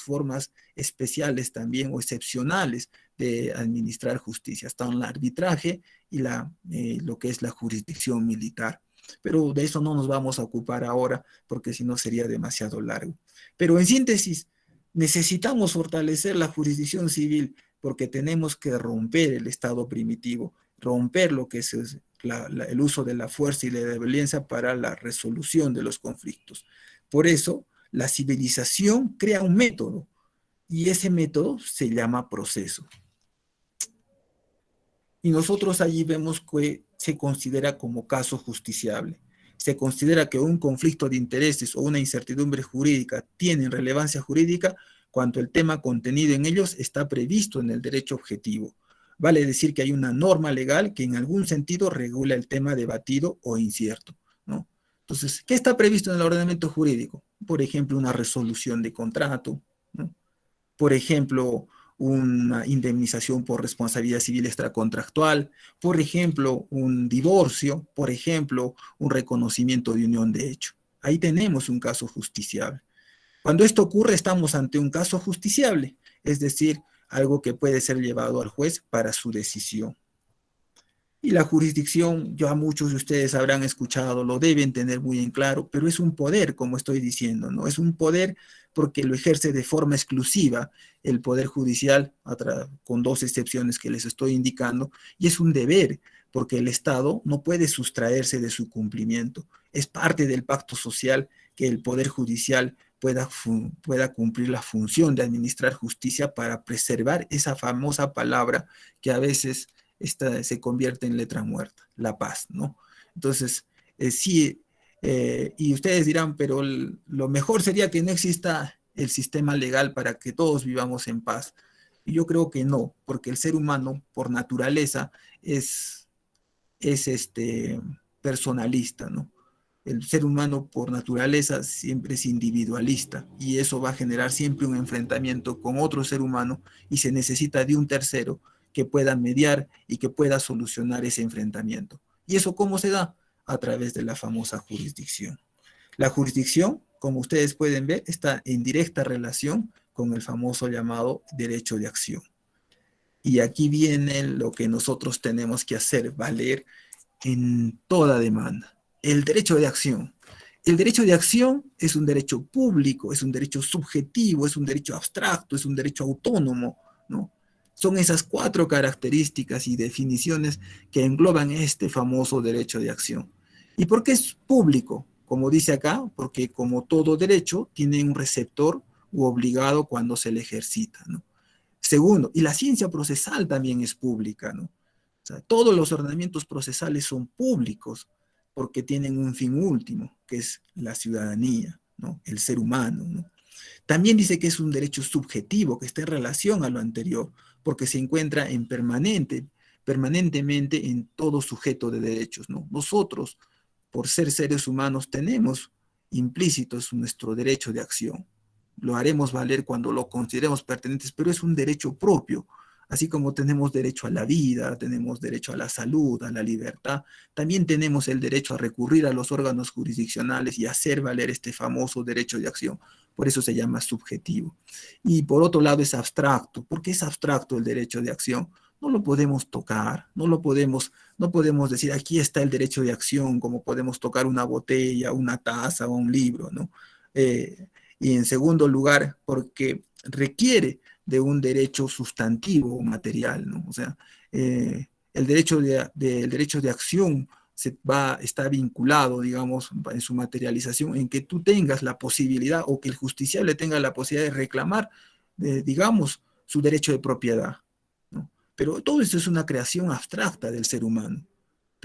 formas especiales también o excepcionales de administrar justicia. Están el arbitraje y lo que es la jurisdicción militar. Pero de eso no nos vamos a ocupar ahora porque si no sería demasiado largo. Pero en síntesis, necesitamos fortalecer la jurisdicción civil porque tenemos que romper el estado primitivo, romper lo que es el uso de la fuerza y de la violencia para la resolución de los conflictos. Por eso, la civilización crea un método y ese método se llama proceso. Y nosotros allí vemos que se considera como caso justiciable. Se considera que un conflicto de intereses o una incertidumbre jurídica tienen relevancia jurídica cuando el tema contenido en ellos está previsto en el derecho objetivo. Vale decir que hay una norma legal que en algún sentido regula el tema debatido o incierto, ¿no? Entonces, ¿qué está previsto en el ordenamiento jurídico? Por ejemplo, una resolución de contrato, ¿no? Por ejemplo, una indemnización por responsabilidad civil extracontractual, por ejemplo, un divorcio, por ejemplo, un reconocimiento de unión de hecho. Ahí tenemos un caso justiciable. Cuando esto ocurre, estamos ante un caso justiciable, es decir, algo que puede ser llevado al juez para su decisión. Y la jurisdicción, ya muchos de ustedes habrán escuchado, lo deben tener muy en claro, pero es un poder, como estoy diciendo, ¿no? Es un poder porque lo ejerce de forma exclusiva el Poder Judicial, con dos excepciones que les estoy indicando, y es un deber, porque el Estado no puede sustraerse de su cumplimiento. Es parte del pacto social que el Poder Judicial pueda cumplir la función de administrar justicia para preservar esa famosa palabra que a veces se convierte en letra muerta, la paz, ¿no? Entonces, sí, y ustedes dirán, pero lo mejor sería que no exista el sistema legal para que todos vivamos en paz. Y yo creo que no, porque el ser humano, por naturaleza, es personalista, ¿no? El ser humano por naturaleza siempre es individualista y eso va a generar siempre un enfrentamiento con otro ser humano y se necesita de un tercero que pueda mediar y que pueda solucionar ese enfrentamiento. ¿Y eso cómo se da? A través de la famosa jurisdicción. La jurisdicción, como ustedes pueden ver, está en directa relación con el famoso llamado derecho de acción. Y aquí viene lo que nosotros tenemos que hacer valer en toda demanda. El derecho de acción. El derecho de acción es un derecho público, es un derecho subjetivo, es un derecho abstracto, es un derecho autónomo, ¿no? Son esas 4 características y definiciones que engloban este famoso derecho de acción. ¿Y por qué es público? Como dice acá, porque como todo derecho tiene un receptor u obligado cuando se le ejercita, ¿no? Segundo, y la ciencia procesal también es pública, ¿no? O sea, todos los ordenamientos procesales son públicos porque tienen un fin último, que es la ciudadanía, ¿no? El ser humano, ¿no? También dice que es un derecho subjetivo, que está en relación a lo anterior, porque se encuentra permanentemente en todo sujeto de derechos, ¿no? Nosotros, por ser seres humanos, tenemos implícitos nuestro derecho de acción. Lo haremos valer cuando lo consideremos pertinentes, pero es un derecho propio. Así como tenemos derecho a la vida, tenemos derecho a la salud, a la libertad, también tenemos el derecho a recurrir a los órganos jurisdiccionales y hacer valer este famoso derecho de acción. Por eso se llama subjetivo. Y por otro lado es abstracto. ¿Por qué es abstracto el derecho de acción? No lo podemos tocar, no podemos decir aquí está el derecho de acción, como podemos tocar una botella, una taza o un libro, ¿no? Y en segundo lugar, porque requiere de un derecho sustantivo o material, ¿no? O sea, el derecho de acción está vinculado, digamos, en su materialización, en que tú tengas la posibilidad o que el justiciable tenga la posibilidad de reclamar, digamos, su derecho de propiedad, ¿no? Pero todo esto es una creación abstracta del ser humano.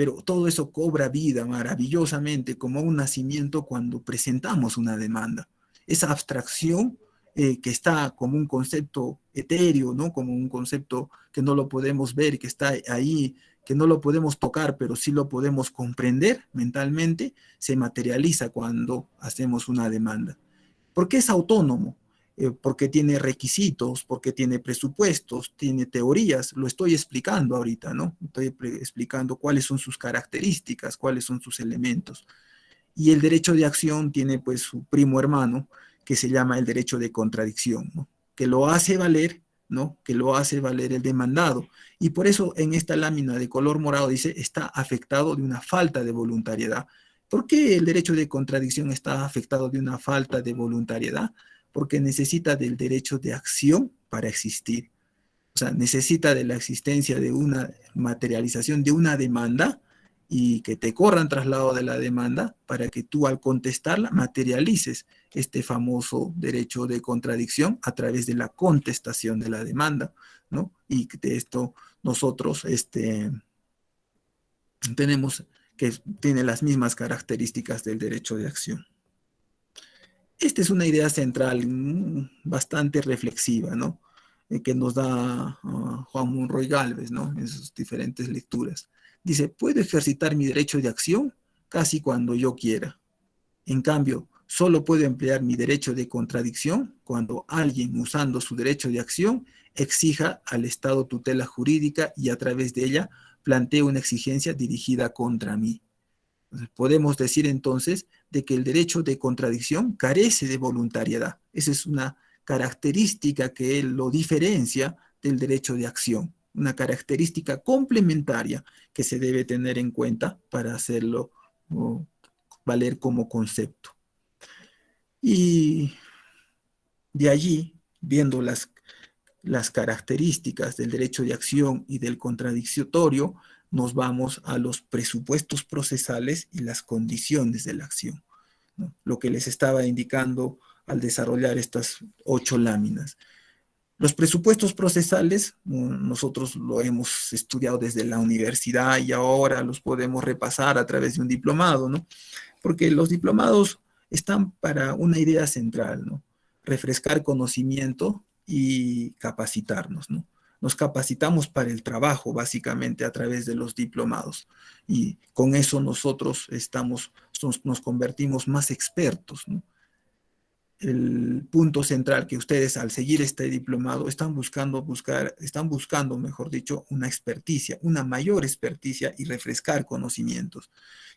pero todo eso cobra vida maravillosamente como un nacimiento cuando presentamos una demanda. Esa abstracción que está como un concepto etéreo, ¿no? Como un concepto que no lo podemos ver, que está ahí, que no lo podemos tocar, pero sí lo podemos comprender mentalmente, se materializa cuando hacemos una demanda. ¿Por qué es autónomo? Porque tiene requisitos, porque tiene presupuestos, tiene teorías, lo estoy explicando ahorita, ¿no? Estoy explicando cuáles son sus características, cuáles son sus elementos. Y el derecho de acción tiene pues su primo hermano, que se llama el derecho de contradicción, ¿no? Que lo hace valer, ¿no? Que lo hace valer el demandado. Y por eso en esta lámina de color morado dice, está afectado de una falta de voluntariedad. ¿Por qué el derecho de contradicción está afectado de una falta de voluntariedad? Porque necesita del derecho de acción para existir. O sea, necesita de la existencia de una materialización de una demanda y que te corran traslado de la demanda para que tú al contestarla materialices este famoso derecho de contradicción a través de la contestación de la demanda, ¿no? Y de esto nosotros tenemos que tiene las mismas características del derecho de acción. Esta es una idea central bastante reflexiva, ¿no? Que nos da Juan Monroy Gálvez, ¿no? En sus diferentes lecturas. Dice, puedo ejercitar mi derecho de acción casi cuando yo quiera. En cambio, solo puedo emplear mi derecho de contradicción cuando alguien, usando su derecho de acción, exija al Estado tutela jurídica y a través de ella plantee una exigencia dirigida contra mí. Podemos decir entonces de que el derecho de contradicción carece de voluntariedad. Esa es una característica que lo diferencia del derecho de acción, una característica complementaria que se debe tener en cuenta para hacerlo valer como concepto. Y de allí, viendo las características del derecho de acción y del contradictorio, nos vamos a los presupuestos procesales y las condiciones de la acción, ¿no? Lo que les estaba indicando al desarrollar estas 8 láminas. Los presupuestos procesales, nosotros lo hemos estudiado desde la universidad y ahora los podemos repasar a través de un diplomado, ¿no? Porque los diplomados están para una idea central, ¿no? Refrescar conocimiento y capacitarnos, ¿no? Nos capacitamos para el trabajo, básicamente, a través de los diplomados. Y con eso nosotros nos convertimos más expertos, ¿no? El punto central que ustedes al seguir este diplomado están buscando, mejor dicho, una experticia, una mayor experticia y refrescar conocimientos.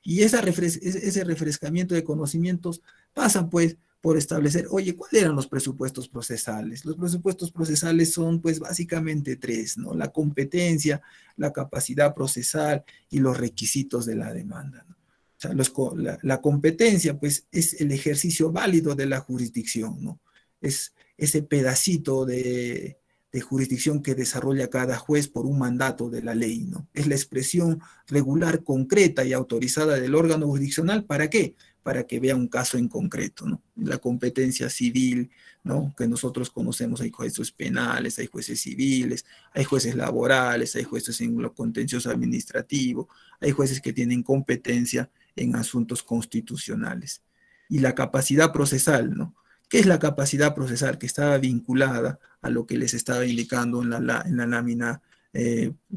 Y ese refrescamiento de conocimientos pasa pues por establecer, oye, ¿cuáles eran los presupuestos procesales? Los presupuestos procesales son pues básicamente 3, ¿no? La competencia, la capacidad procesal y los requisitos de la demanda, ¿no? O sea, la competencia, pues, es el ejercicio válido de la jurisdicción, ¿no? Es ese pedacito de jurisdicción que desarrolla cada juez por un mandato de la ley, ¿no? Es la expresión regular, concreta y autorizada del órgano jurisdiccional. ¿Para qué? Para que vea un caso en concreto, ¿no? La competencia civil, ¿no? Que nosotros conocemos, hay jueces penales, hay jueces civiles, hay jueces laborales, hay jueces en lo contencioso administrativo, hay jueces que tienen competencia en asuntos constitucionales. Y la capacidad procesal, ¿no? ¿Qué es la capacidad procesal? Que estaba vinculada a lo que les estaba indicando en la lámina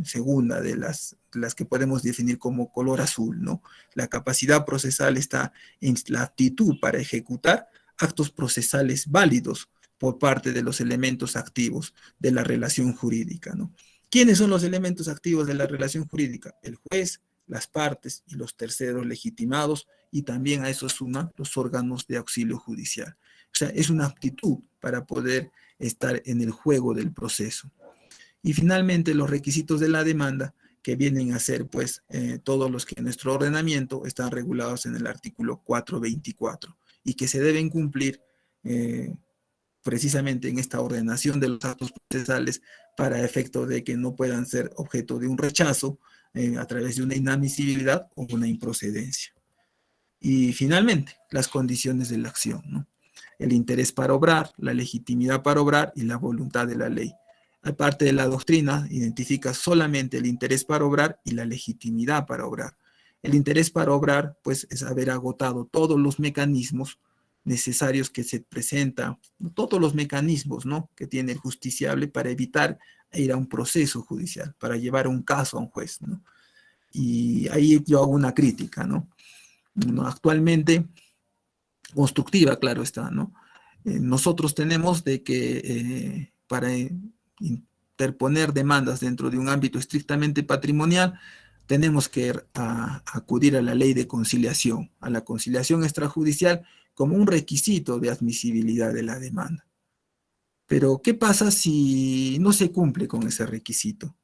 segunda de las que podemos definir como color azul, ¿no? La capacidad procesal está en la aptitud para ejecutar actos procesales válidos por parte de los elementos activos de la relación jurídica, ¿no? ¿Quiénes son los elementos activos de la relación jurídica? El juez, las partes y los terceros legitimados, y también a eso suman los órganos de auxilio judicial. O sea, es una aptitud para poder estar en el juego del proceso. Y finalmente, los requisitos de la demanda, que vienen a ser, pues, todos los que en nuestro ordenamiento están regulados en el artículo 424 y que se deben cumplir precisamente en esta ordenación de los actos procesales para efecto de que no puedan ser objeto de un rechazo a través de una inadmisibilidad o una improcedencia. Y finalmente, las condiciones de la acción, ¿no? El interés para obrar, la legitimidad para obrar y la voluntad de la ley. aparte de la doctrina, identifica solamente el interés para obrar y la legitimidad para obrar. El interés para obrar, pues, es haber agotado todos los mecanismos necesarios que se presentan, todos los mecanismos, ¿no?, que tiene el justiciable para evitar ir a un proceso judicial, para llevar un caso a un juez, ¿no? Y ahí yo hago una crítica, ¿no? Actualmente, constructiva, claro está, ¿no? Nosotros tenemos de que para interponer demandas dentro de un ámbito estrictamente patrimonial, tenemos que acudir a la ley de conciliación, a la conciliación extrajudicial como un requisito de admisibilidad de la demanda. Pero, ¿qué pasa si no se cumple con ese requisito?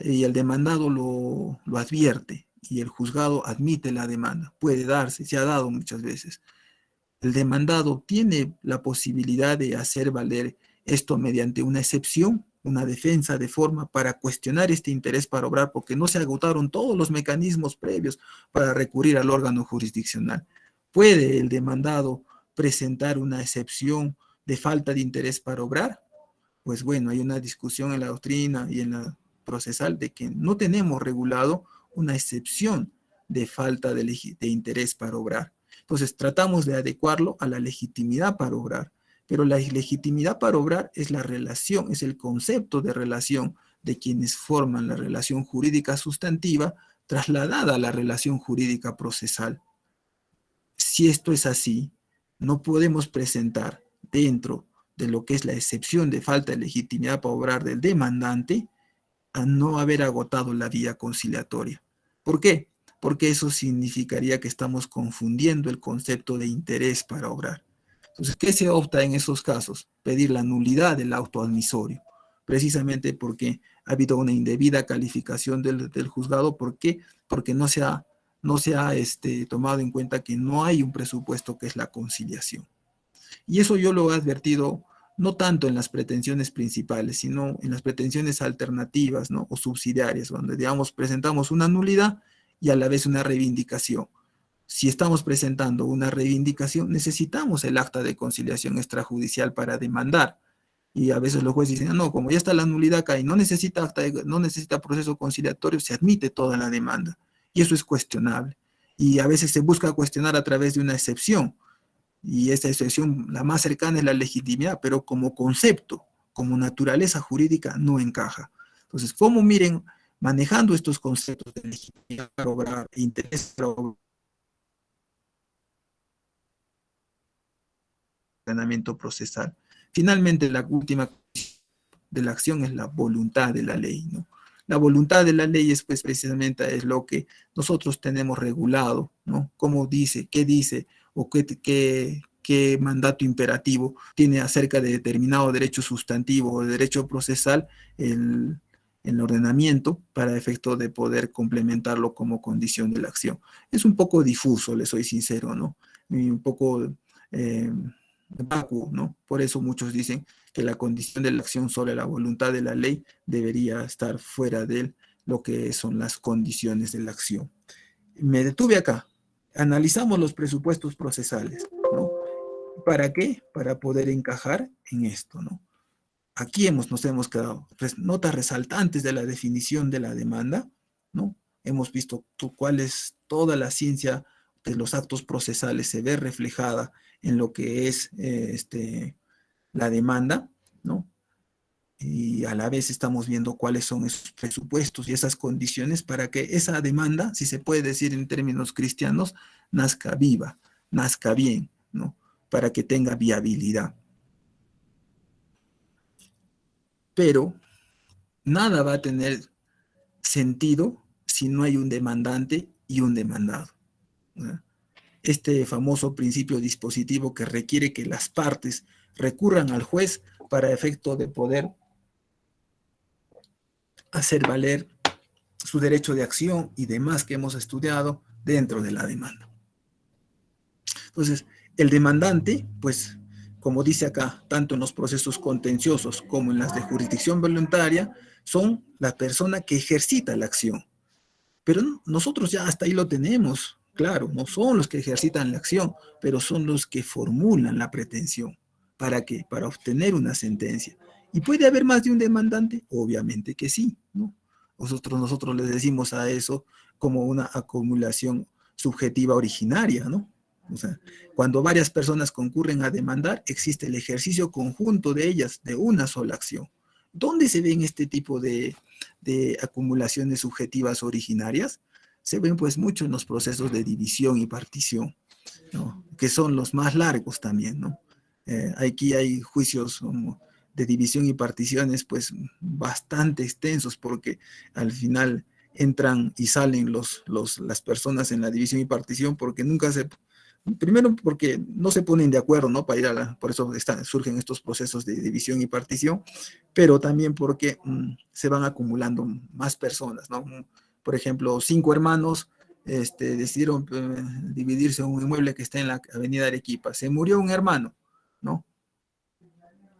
Y el demandado lo advierte y el juzgado admite la demanda. Puede darse, se ha dado muchas veces. El demandado tiene la posibilidad de hacer valer esto mediante una excepción, una defensa de forma para cuestionar este interés para obrar, porque no se agotaron todos los mecanismos previos para recurrir al órgano jurisdiccional. ¿Puede el demandado presentar una excepción de falta de interés para obrar? Pues bueno, hay una discusión en la doctrina y en la procesal de que no tenemos regulado una excepción de falta de interés para obrar. Entonces, tratamos de adecuarlo a la legitimidad para obrar, pero la legitimidad para obrar es la relación, es el concepto de relación de quienes forman la relación jurídica sustantiva trasladada a la relación jurídica procesal. Si esto es así, no podemos presentar dentro de lo que es la excepción de falta de legitimidad para obrar del demandante a no haber agotado la vía conciliatoria. ¿Por qué? Porque eso significaría que estamos confundiendo el concepto de interés para obrar. Entonces, ¿qué se opta en esos casos? Pedir la nulidad del auto admisorio, precisamente porque ha habido una indebida calificación del juzgado. ¿Por qué? Porque no se ha tomado en cuenta que no hay un presupuesto que es la conciliación. Y eso yo lo he advertido no tanto en las pretensiones principales, sino en las pretensiones alternativas, ¿no?, o subsidiarias, donde, digamos, presentamos una nulidad y a la vez una reivindicación. Si estamos presentando una reivindicación, necesitamos el acta de conciliación extrajudicial para demandar. Y a veces los jueces dicen, no, como ya está la nulidad acá y no necesita proceso conciliatorio, se admite toda la demanda. Y eso es cuestionable. Y a veces se busca cuestionar a través de una excepción. Y esta excepción, la más cercana, es la legitimidad, pero como concepto, como naturaleza jurídica, no encaja. Entonces, ¿cómo miren, manejando estos conceptos de legitimidad para obrar, interés para obrar, ordenamiento procesal? Finalmente, la última de la acción es la voluntad de la ley, ¿no? La voluntad de la ley es, pues, precisamente es lo que nosotros tenemos regulado, ¿no? ¿Cómo dice? ¿Qué dice? ¿O qué mandato imperativo tiene acerca de determinado derecho sustantivo o derecho procesal el ordenamiento para efecto de poder complementarlo como condición de la acción? Es un poco difuso, le soy sincero, ¿no? Y un poco vacuo, ¿no? Por eso muchos dicen que la condición de la acción sobre la voluntad de la ley debería estar fuera de lo que son las condiciones de la acción. Me detuve acá. Analizamos los presupuestos procesales, ¿no? ¿Para qué? Para poder encajar en esto, ¿no? Aquí nos hemos quedado notas resaltantes de la definición de la demanda, ¿no? Hemos visto cuál es toda la ciencia de los actos procesales, se ve reflejada en lo que es la demanda, ¿no? Y a la vez estamos viendo cuáles son esos presupuestos y esas condiciones para que esa demanda, si se puede decir en términos cristianos, nazca viva, nazca bien, ¿no? Para que tenga viabilidad. Pero nada va a tener sentido si no hay un demandante y un demandado, ¿no? Este famoso principio dispositivo que requiere que las partes recurran al juez para efecto de poder hacer valer su derecho de acción y demás que hemos estudiado dentro de la demanda. Entonces, el demandante, pues, como dice acá, tanto en los procesos contenciosos como en las de jurisdicción voluntaria, son la persona que ejercita la acción. Pero nosotros ya hasta ahí lo tenemos, claro, no son los que ejercitan la acción, pero son los que formulan la pretensión. ¿Para qué? Para obtener una sentencia. ¿Y puede haber más de un demandante? Obviamente que sí, ¿no? Nosotros le decimos a eso como una acumulación subjetiva originaria, ¿no? O sea, cuando varias personas concurren a demandar, existe el ejercicio conjunto de ellas, de una sola acción. ¿Dónde se ven este tipo de acumulaciones subjetivas originarias? Se ven pues mucho en los procesos de división y partición, ¿no? Que son los más largos también, ¿no? Aquí hay juicios de división y particiones pues bastante extensos porque al final entran y salen las personas en la división y partición porque nunca se, primero porque no se ponen de acuerdo, ¿no? Para ir por eso surgen estos procesos de división y partición, pero también porque se van acumulando más personas, ¿no? Por ejemplo, 5 hermanos decidieron dividirse en un inmueble que está en la avenida Arequipa. Se murió un hermano, ¿no?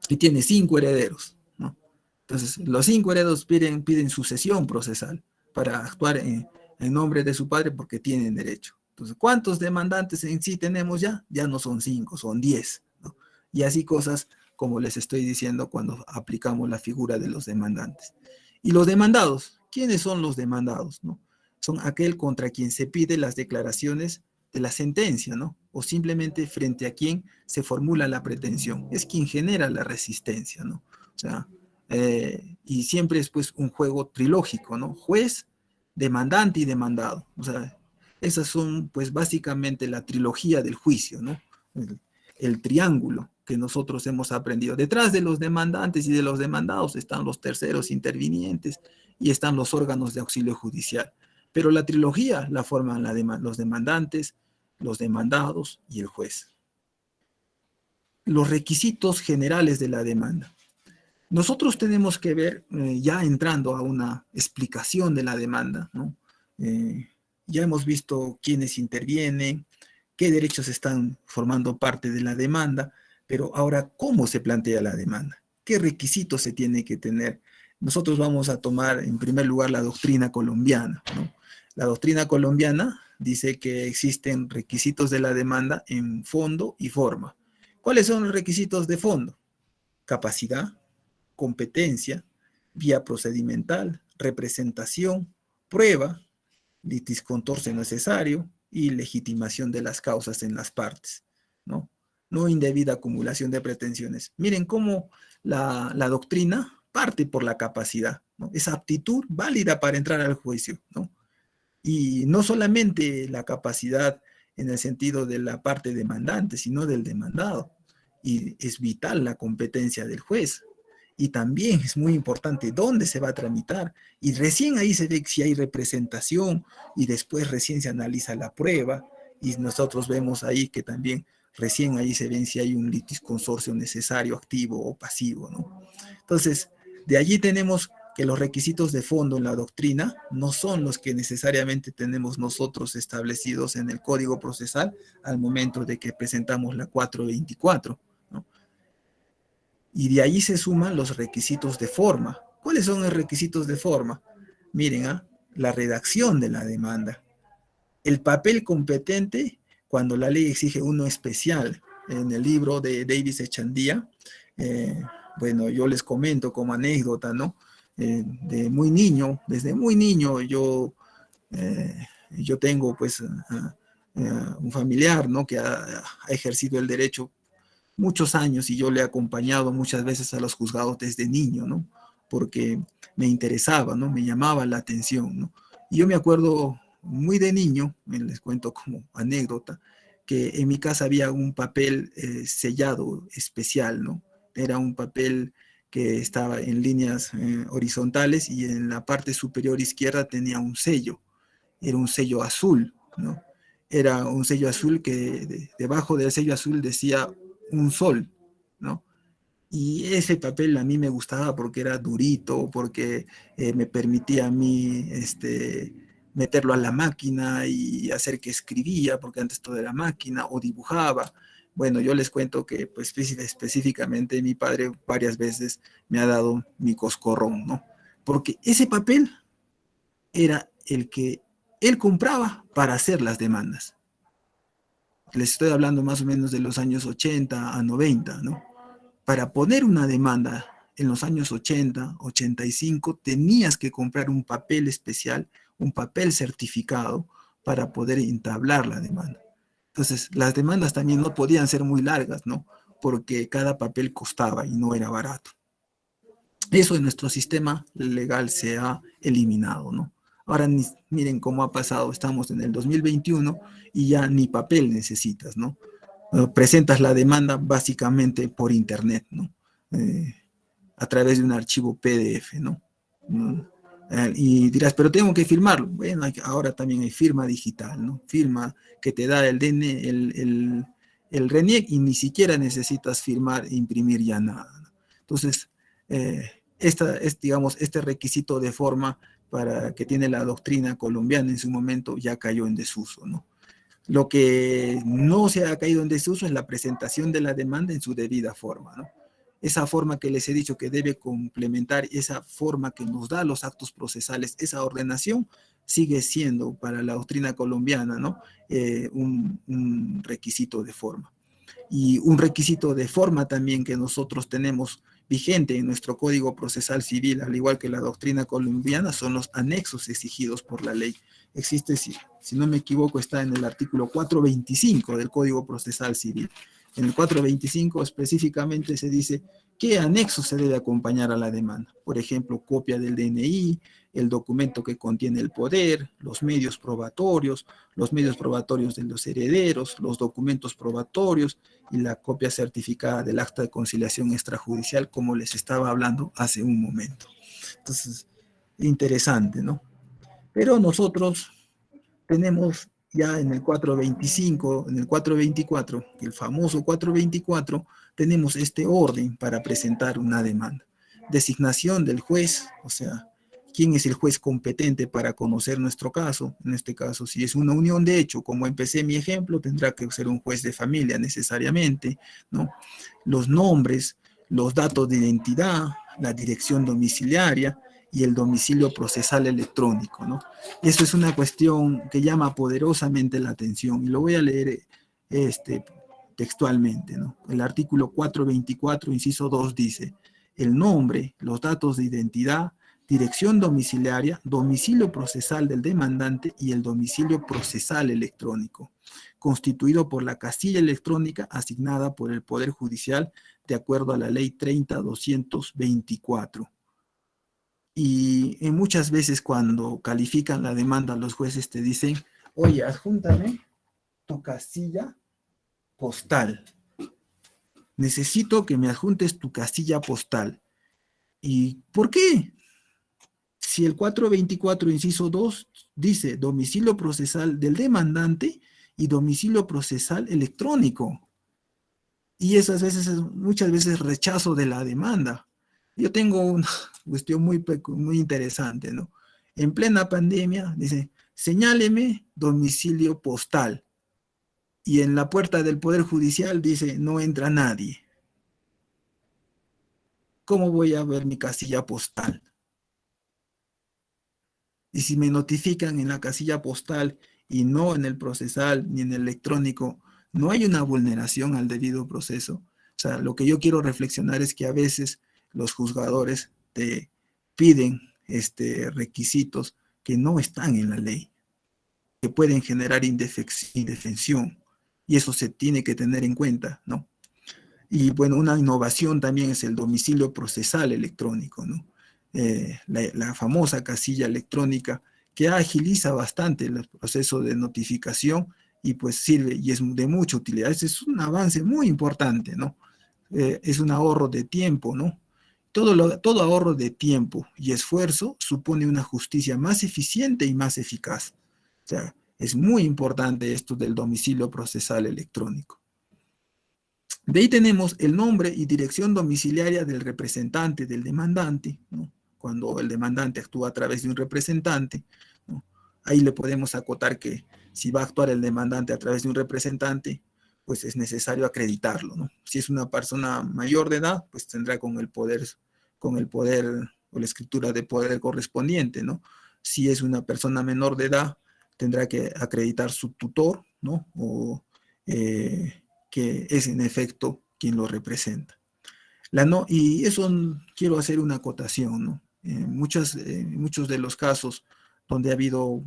Y tiene 5 herederos, ¿no? Entonces, los 5 herederos piden sucesión procesal para actuar en nombre de su padre porque tienen derecho. Entonces, ¿cuántos demandantes en sí tenemos ya? Ya no son 5, son 10, ¿no? Y así cosas como les estoy diciendo cuando aplicamos la figura de los demandantes. Y los demandados, ¿quiénes son los demandados, no? Son aquel contra quien se pide las declaraciones de la sentencia, ¿no? O simplemente frente a quien se formula la pretensión. Es quien genera la resistencia, ¿no? O sea, y siempre es pues un juego trilógico, ¿no? Juez, demandante y demandado. O sea, esas son pues básicamente la trilogía del juicio, ¿no? El triángulo que nosotros hemos aprendido. Detrás de los demandantes y de los demandados están los terceros intervinientes y están los órganos de auxilio judicial. Pero la trilogía la forman los demandantes, los demandados y el juez. Los requisitos generales de la demanda. Nosotros tenemos que ver, ya entrando a una explicación de la demanda, ¿no? Ya hemos visto quiénes intervienen, qué derechos están formando parte de la demanda, pero ahora, ¿cómo se plantea la demanda? ¿Qué requisitos se tiene que tener? Nosotros vamos a tomar en primer lugar la doctrina colombiana, ¿no? La doctrina colombiana dice que existen requisitos de la demanda en fondo y forma. ¿Cuáles son los requisitos de fondo? Capacidad, competencia, vía procedimental, representación, prueba, litis contorse necesario y legitimación de las causas en las partes, ¿no? No indebida acumulación de pretensiones. Miren cómo la doctrina parte por la capacidad, ¿no? Esa aptitud válida para entrar al juicio, ¿no? Y no solamente la capacidad en el sentido de la parte demandante, sino del demandado. Y es vital la competencia del juez. Y también es muy importante dónde se va a tramitar. Y recién ahí se ve si hay representación y después recién se analiza la prueba. Y nosotros vemos ahí que también recién ahí se ven si hay un litis consorcio necesario, activo o pasivo, ¿no? Entonces, de allí tenemos que los requisitos de fondo en la doctrina no son los que necesariamente tenemos nosotros establecidos en el Código Procesal al momento de que presentamos la 424, ¿no? Y de ahí se suman los requisitos de forma. ¿Cuáles son los requisitos de forma? Miren, la redacción de la demanda. El papel competente cuando la ley exige uno especial. En el libro de Davis Echandía, bueno, yo les comento como anécdota, ¿no? De muy niño, desde muy niño yo tengo pues un familiar, ¿no? Que ha ejercido el derecho muchos años y yo le he acompañado muchas veces a los juzgados desde niño, ¿no? Porque me interesaba, ¿no? Me llamaba la atención, ¿no? Y yo me acuerdo muy de niño, les cuento como anécdota, que en mi casa había un papel sellado especial, ¿no? Era un papel que estaba en líneas horizontales y en la parte superior izquierda tenía un sello, era un sello azul, ¿no? Era un sello azul que debajo del sello azul decía un sol, ¿no? Y ese papel a mí me gustaba porque era durito, porque me permitía a mí meterlo a la máquina y hacer que escribía, porque antes todo era máquina, o dibujaba. Bueno, yo les cuento que pues específicamente mi padre varias veces me ha dado mi coscorrón, ¿no? Porque ese papel era el que él compraba para hacer las demandas. Les estoy hablando más o menos de los años 80 a 90, ¿no? Para poner una demanda en los años 80, 85, tenías que comprar un papel especial, un papel certificado para poder entablar la demanda. Entonces, las demandas también no podían ser muy largas, ¿no? Porque cada papel costaba y no era barato. Eso en nuestro sistema legal se ha eliminado, ¿no? Ahora miren cómo ha pasado, estamos en el 2021 y ya ni papel necesitas, ¿no? Presentas la demanda básicamente por internet, ¿no? A través de un archivo PDF, ¿no? Y dirás, pero tengo que firmarlo. Bueno, ahora también hay firma digital, ¿no? Firma que te da el DN, el RENIEC y ni siquiera necesitas firmar e imprimir ya nada, ¿no? Entonces, digamos, este requisito de forma para que tiene la doctrina colombiana en su momento ya cayó en desuso, ¿no? Lo que no se ha caído en desuso es la presentación de la demanda en su debida forma, ¿no? Esa forma que les he dicho que debe complementar, esa forma que nos da los actos procesales, esa ordenación, sigue siendo para la doctrina colombiana, ¿no? Un requisito de forma. Y un requisito de forma también que nosotros tenemos vigente en nuestro Código Procesal Civil, al igual que la doctrina colombiana, son los anexos exigidos por la ley. Existe, si no me equivoco, está en el artículo 425 del Código Procesal Civil. En el 425 específicamente se dice qué anexo se debe acompañar a la demanda. Por ejemplo, copia del DNI, el documento que contiene el poder, los medios probatorios de los herederos, los documentos probatorios y la copia certificada del acta de conciliación extrajudicial, como les estaba hablando hace un momento. Entonces, interesante, ¿no? Pero nosotros tenemos ya en el 425, en el 424, el famoso 424, tenemos este orden para presentar una demanda. Designación del juez, o sea, quién es el juez competente para conocer nuestro caso. En este caso, si es una unión de hecho, como empecé mi ejemplo, tendrá que ser un juez de familia necesariamente, ¿no? Los nombres, los datos de identidad, la dirección domiciliaria y el domicilio procesal electrónico, ¿no? Eso es una cuestión que llama poderosamente la atención y lo voy a leer textualmente, ¿no? El artículo 424, inciso 2 dice, el nombre, los datos de identidad, dirección domiciliaria, domicilio procesal del demandante y el domicilio procesal electrónico, constituido por la casilla electrónica asignada por el Poder Judicial de acuerdo a la Ley 30.224. Y muchas veces cuando califican la demanda, los jueces te dicen, oye, adjúntame tu casilla postal. Necesito que me adjuntes tu casilla postal. ¿Y por qué? Si el 424, inciso 2, dice domicilio procesal del demandante y domicilio procesal electrónico. Y esas veces, muchas veces rechazo de la demanda. Yo tengo una cuestión muy interesante, ¿no? En plena pandemia, dice, señáleme domicilio postal. Y en la puerta del Poder Judicial dice, no entra nadie. ¿Cómo voy a ver mi casilla postal? Y si me notifican en la casilla postal y no en el procesal ni en el electrónico, ¿no hay una vulneración al debido proceso? O sea, lo que yo quiero reflexionar es que a veces los juzgadores te piden requisitos que no están en la ley, que pueden generar indefensión, y eso se tiene que tener en cuenta, ¿no? Y bueno, una innovación también es el domicilio procesal electrónico, ¿no? La famosa casilla electrónica que agiliza bastante el proceso de notificación y pues sirve y es de mucha utilidad. Ese es un avance muy importante, ¿no? Es un ahorro de tiempo, ¿no? Todo ahorro de tiempo y esfuerzo supone una justicia más eficiente y más eficaz. O sea, es muy importante esto del domicilio procesal electrónico. De ahí tenemos el nombre y dirección domiciliaria del representante, del demandante, ¿no? Cuando el demandante actúa a través de un representante, ¿no? Ahí le podemos acotar que si va a actuar el demandante a través de un representante, pues es necesario acreditarlo, ¿no? Si es una persona mayor de edad, pues tendrá con el poder o la escritura de poder correspondiente, ¿no? Si es una persona menor de edad, tendrá que acreditar su tutor, ¿no? O que es en efecto quien lo representa. Y eso quiero hacer una acotación, ¿no? Muchos de los casos donde ha habido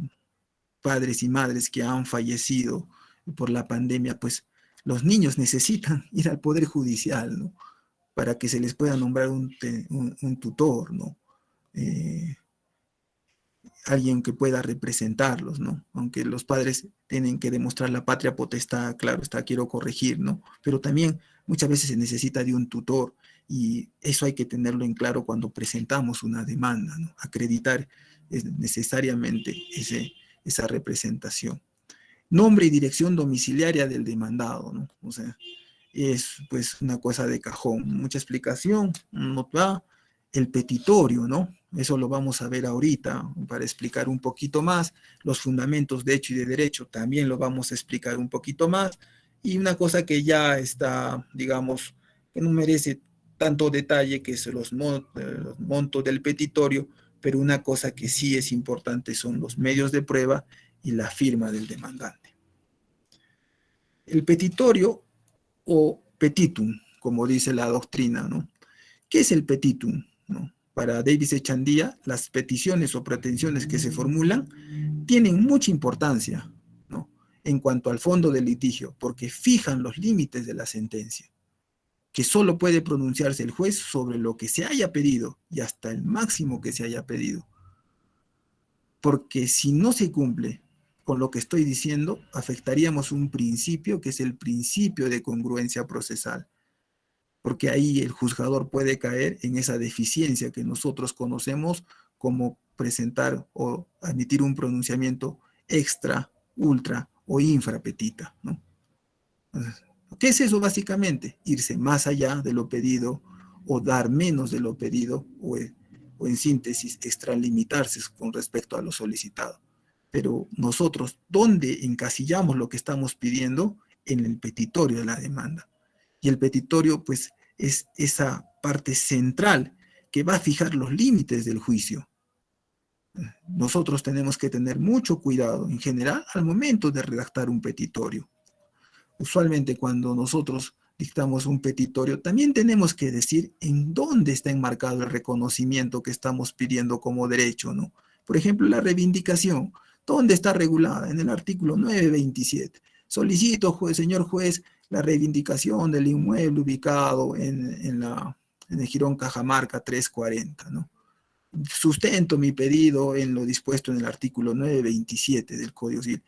padres y madres que han fallecido por la pandemia, pues los niños necesitan ir al Poder Judicial, ¿no? Para que se les pueda nombrar un tutor, ¿no? Eh, Alguien que pueda representarlos, ¿no? Aunque los padres tienen que demostrar la patria potestad, claro está, quiero corregir, ¿no? Pero también muchas veces se necesita de un tutor y eso hay que tenerlo en claro cuando presentamos una demanda, ¿no? Acreditar necesariamente esa representación. Nombre y dirección domiciliaria del demandado, ¿no? O sea, es pues una cosa de cajón, mucha explicación, no va. El petitorio, ¿no? Eso lo vamos a ver ahorita para explicar un poquito más. Los fundamentos de hecho y de derecho también lo vamos a explicar un poquito más. Y una cosa que ya está, digamos, que no merece tanto detalle, que es los montos del petitorio, pero una cosa que sí es importante son los medios de prueba y la firma del demandante. El petitorio o petitum, como dice la doctrina, ¿no? ¿Qué es el petitum? ¿No? Para Davis Echandía, las peticiones o pretensiones que se formulan tienen mucha importancia, ¿no? En cuanto al fondo del litigio, porque fijan los límites de la sentencia, que solo puede pronunciarse el juez sobre lo que se haya pedido y hasta el máximo que se haya pedido. Porque si no se cumple con lo que estoy diciendo, afectaríamos un principio que es el principio de congruencia procesal, porque ahí el juzgador puede caer en esa deficiencia que nosotros conocemos como presentar o admitir un pronunciamiento extra, ultra o infrapetita, ¿no? ¿Qué es eso básicamente? Irse más allá de lo pedido o dar menos de lo pedido o en síntesis extralimitarse con respecto a lo solicitado. Pero nosotros, ¿dónde encasillamos lo que estamos pidiendo? En el petitorio de la demanda. Y el petitorio, pues, es esa parte central que va a fijar los límites del juicio. Nosotros tenemos que tener mucho cuidado, en general, al momento de redactar un petitorio. Usualmente cuando nosotros dictamos un petitorio, también tenemos que decir en dónde está enmarcado el reconocimiento que estamos pidiendo como derecho, ¿no? Por ejemplo, la reivindicación, ¿dónde está regulada? En el artículo 927. Solicito, señor juez, la reivindicación del inmueble ubicado en el Jirón Cajamarca 340, ¿no? Sustento mi pedido en lo dispuesto en el artículo 927 del Código Civil.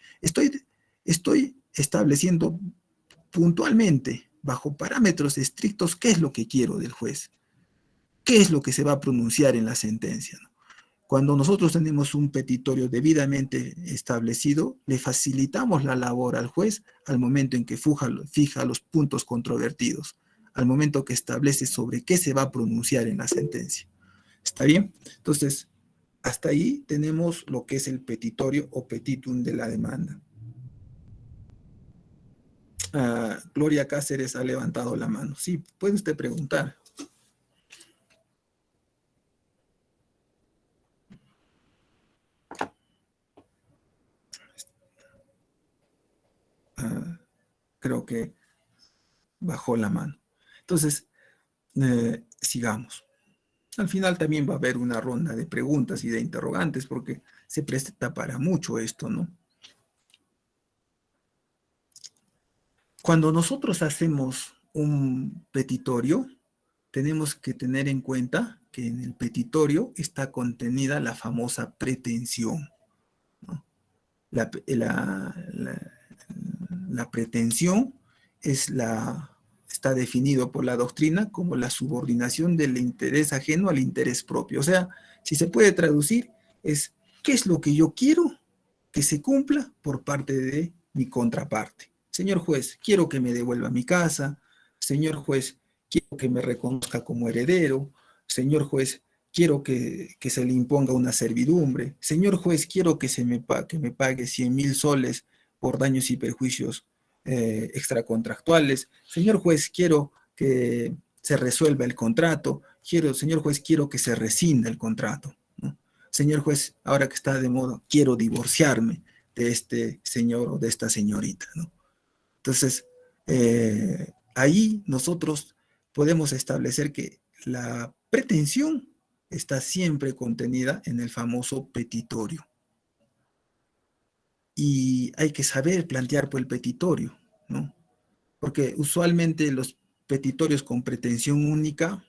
Estoy estableciendo puntualmente, bajo parámetros estrictos, qué es lo que quiero del juez, qué es lo que se va a pronunciar en la sentencia, ¿no? Cuando nosotros tenemos un petitorio debidamente establecido, le facilitamos la labor al juez al momento en que fija los puntos controvertidos, al momento que establece sobre qué se va a pronunciar en la sentencia. ¿Está bien? Entonces, hasta ahí tenemos lo que es el petitorio o petitum de la demanda. Gloria Cáceres ha levantado la mano. Sí, puede usted preguntar. Creo que bajó la mano. Entonces, sigamos. Al final también va a haber una ronda de preguntas y de interrogantes porque se presta para mucho esto, ¿no? Cuando nosotros hacemos un petitorio, tenemos que tener en cuenta que en el petitorio está contenida la famosa pretensión, ¿no? La pretensión está definido por la doctrina como la subordinación del interés ajeno al interés propio. O sea, si se puede traducir, es ¿qué es lo que yo quiero que se cumpla por parte de mi contraparte? Señor juez, quiero que me devuelva mi casa. Señor juez, quiero que me reconozca como heredero. Señor juez, quiero que se le imponga una servidumbre. Señor juez, quiero que me pague 100,000 soles por daños y perjuicios extracontractuales. Señor juez, quiero que se resuelva el contrato. Señor juez, quiero que se rescinda el contrato, ¿no? Señor juez, ahora que está de moda, quiero divorciarme de este señor o de esta señorita, ¿no? Entonces, ahí nosotros podemos establecer que la pretensión está siempre contenida en el famoso petitorio. Y hay que saber plantear por el petitorio, ¿no? Porque usualmente los petitorios con pretensión única,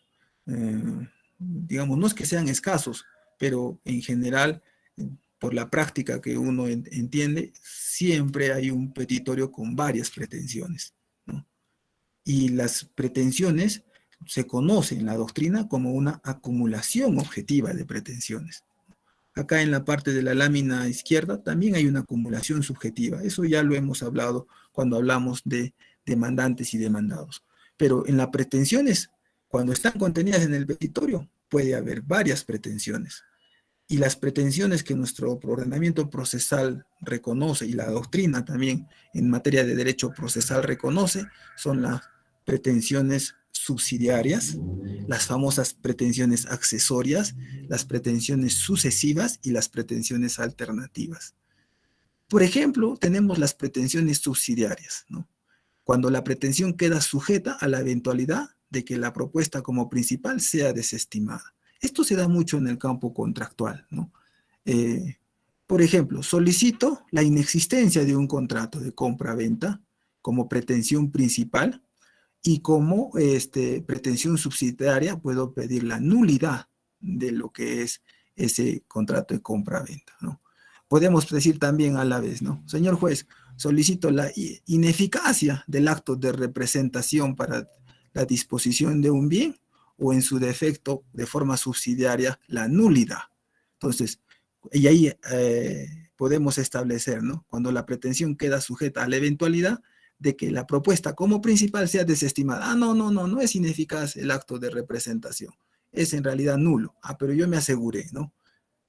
digamos, no es que sean escasos, pero en general, por la práctica que uno entiende, siempre hay un petitorio con varias pretensiones, ¿no? Y las pretensiones se conocen en la doctrina como una acumulación objetiva de pretensiones. Acá en la parte de la lámina izquierda también hay una acumulación subjetiva. Eso ya lo hemos hablado cuando hablamos de demandantes y demandados. Pero en las pretensiones, cuando están contenidas en el petitorio, puede haber varias pretensiones. Y las pretensiones que nuestro ordenamiento procesal reconoce y la doctrina también en materia de derecho procesal reconoce son las pretensiones subsidiarias, las famosas pretensiones accesorias, las pretensiones sucesivas y las pretensiones alternativas. Por ejemplo, tenemos las pretensiones subsidiarias, ¿no? Cuando la pretensión queda sujeta a la eventualidad de que la propuesta como principal sea desestimada. Esto se da mucho en el campo contractual, ¿no? Por ejemplo, solicito la inexistencia de un contrato de compra-venta como pretensión principal y como pretensión subsidiaria puedo pedir la nulidad de lo que es ese contrato de compra-venta, ¿no? Podemos decir también a la vez, ¿no? Señor juez, solicito la ineficacia del acto de representación para la disposición de un bien o en su defecto, de forma subsidiaria, la nulidad. Entonces, y ahí podemos establecer, ¿no? Cuando la pretensión queda sujeta a la eventualidad de que la propuesta como principal sea desestimada. Ah, no es ineficaz el acto de representación. Es en realidad nulo. Ah, pero yo me aseguré, ¿no?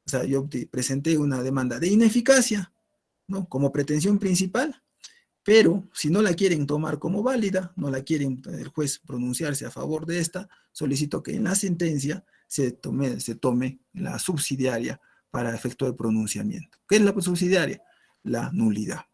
O sea, yo presenté una demanda de ineficacia, ¿no? Como pretensión principal, pero si no la quieren tomar como válida, no la quieren el juez pronunciarse a favor de esta, solicito que en la sentencia se tome la subsidiaria para efecto de pronunciamiento. ¿Qué es la subsidiaria? La nulidad.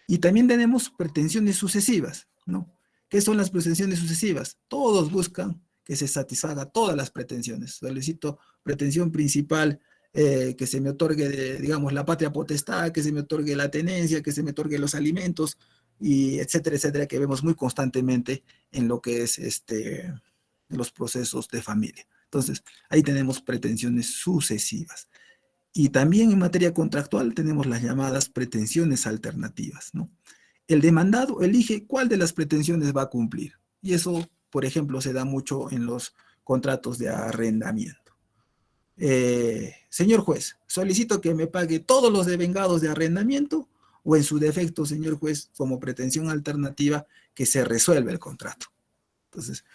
Y también tenemos pretensiones sucesivas, ¿no? ¿Qué son las pretensiones sucesivas? Todos buscan que se satisfaga todas las pretensiones. Solicito pretensión principal, que se me otorgue, digamos, la patria potestad, que se me otorgue la tenencia, que se me otorgue los alimentos, y etcétera, que vemos muy constantemente en lo que es los procesos de familia. Entonces, ahí tenemos pretensiones sucesivas. Y también en materia contractual tenemos las llamadas pretensiones alternativas, ¿no? El demandado elige cuál de las pretensiones va a cumplir. Y eso, por ejemplo, se da mucho en los contratos de arrendamiento. Señor juez, solicito que me pague todos los devengados de arrendamiento o en su defecto, señor juez, como pretensión alternativa, que se resuelva el contrato. Entonces,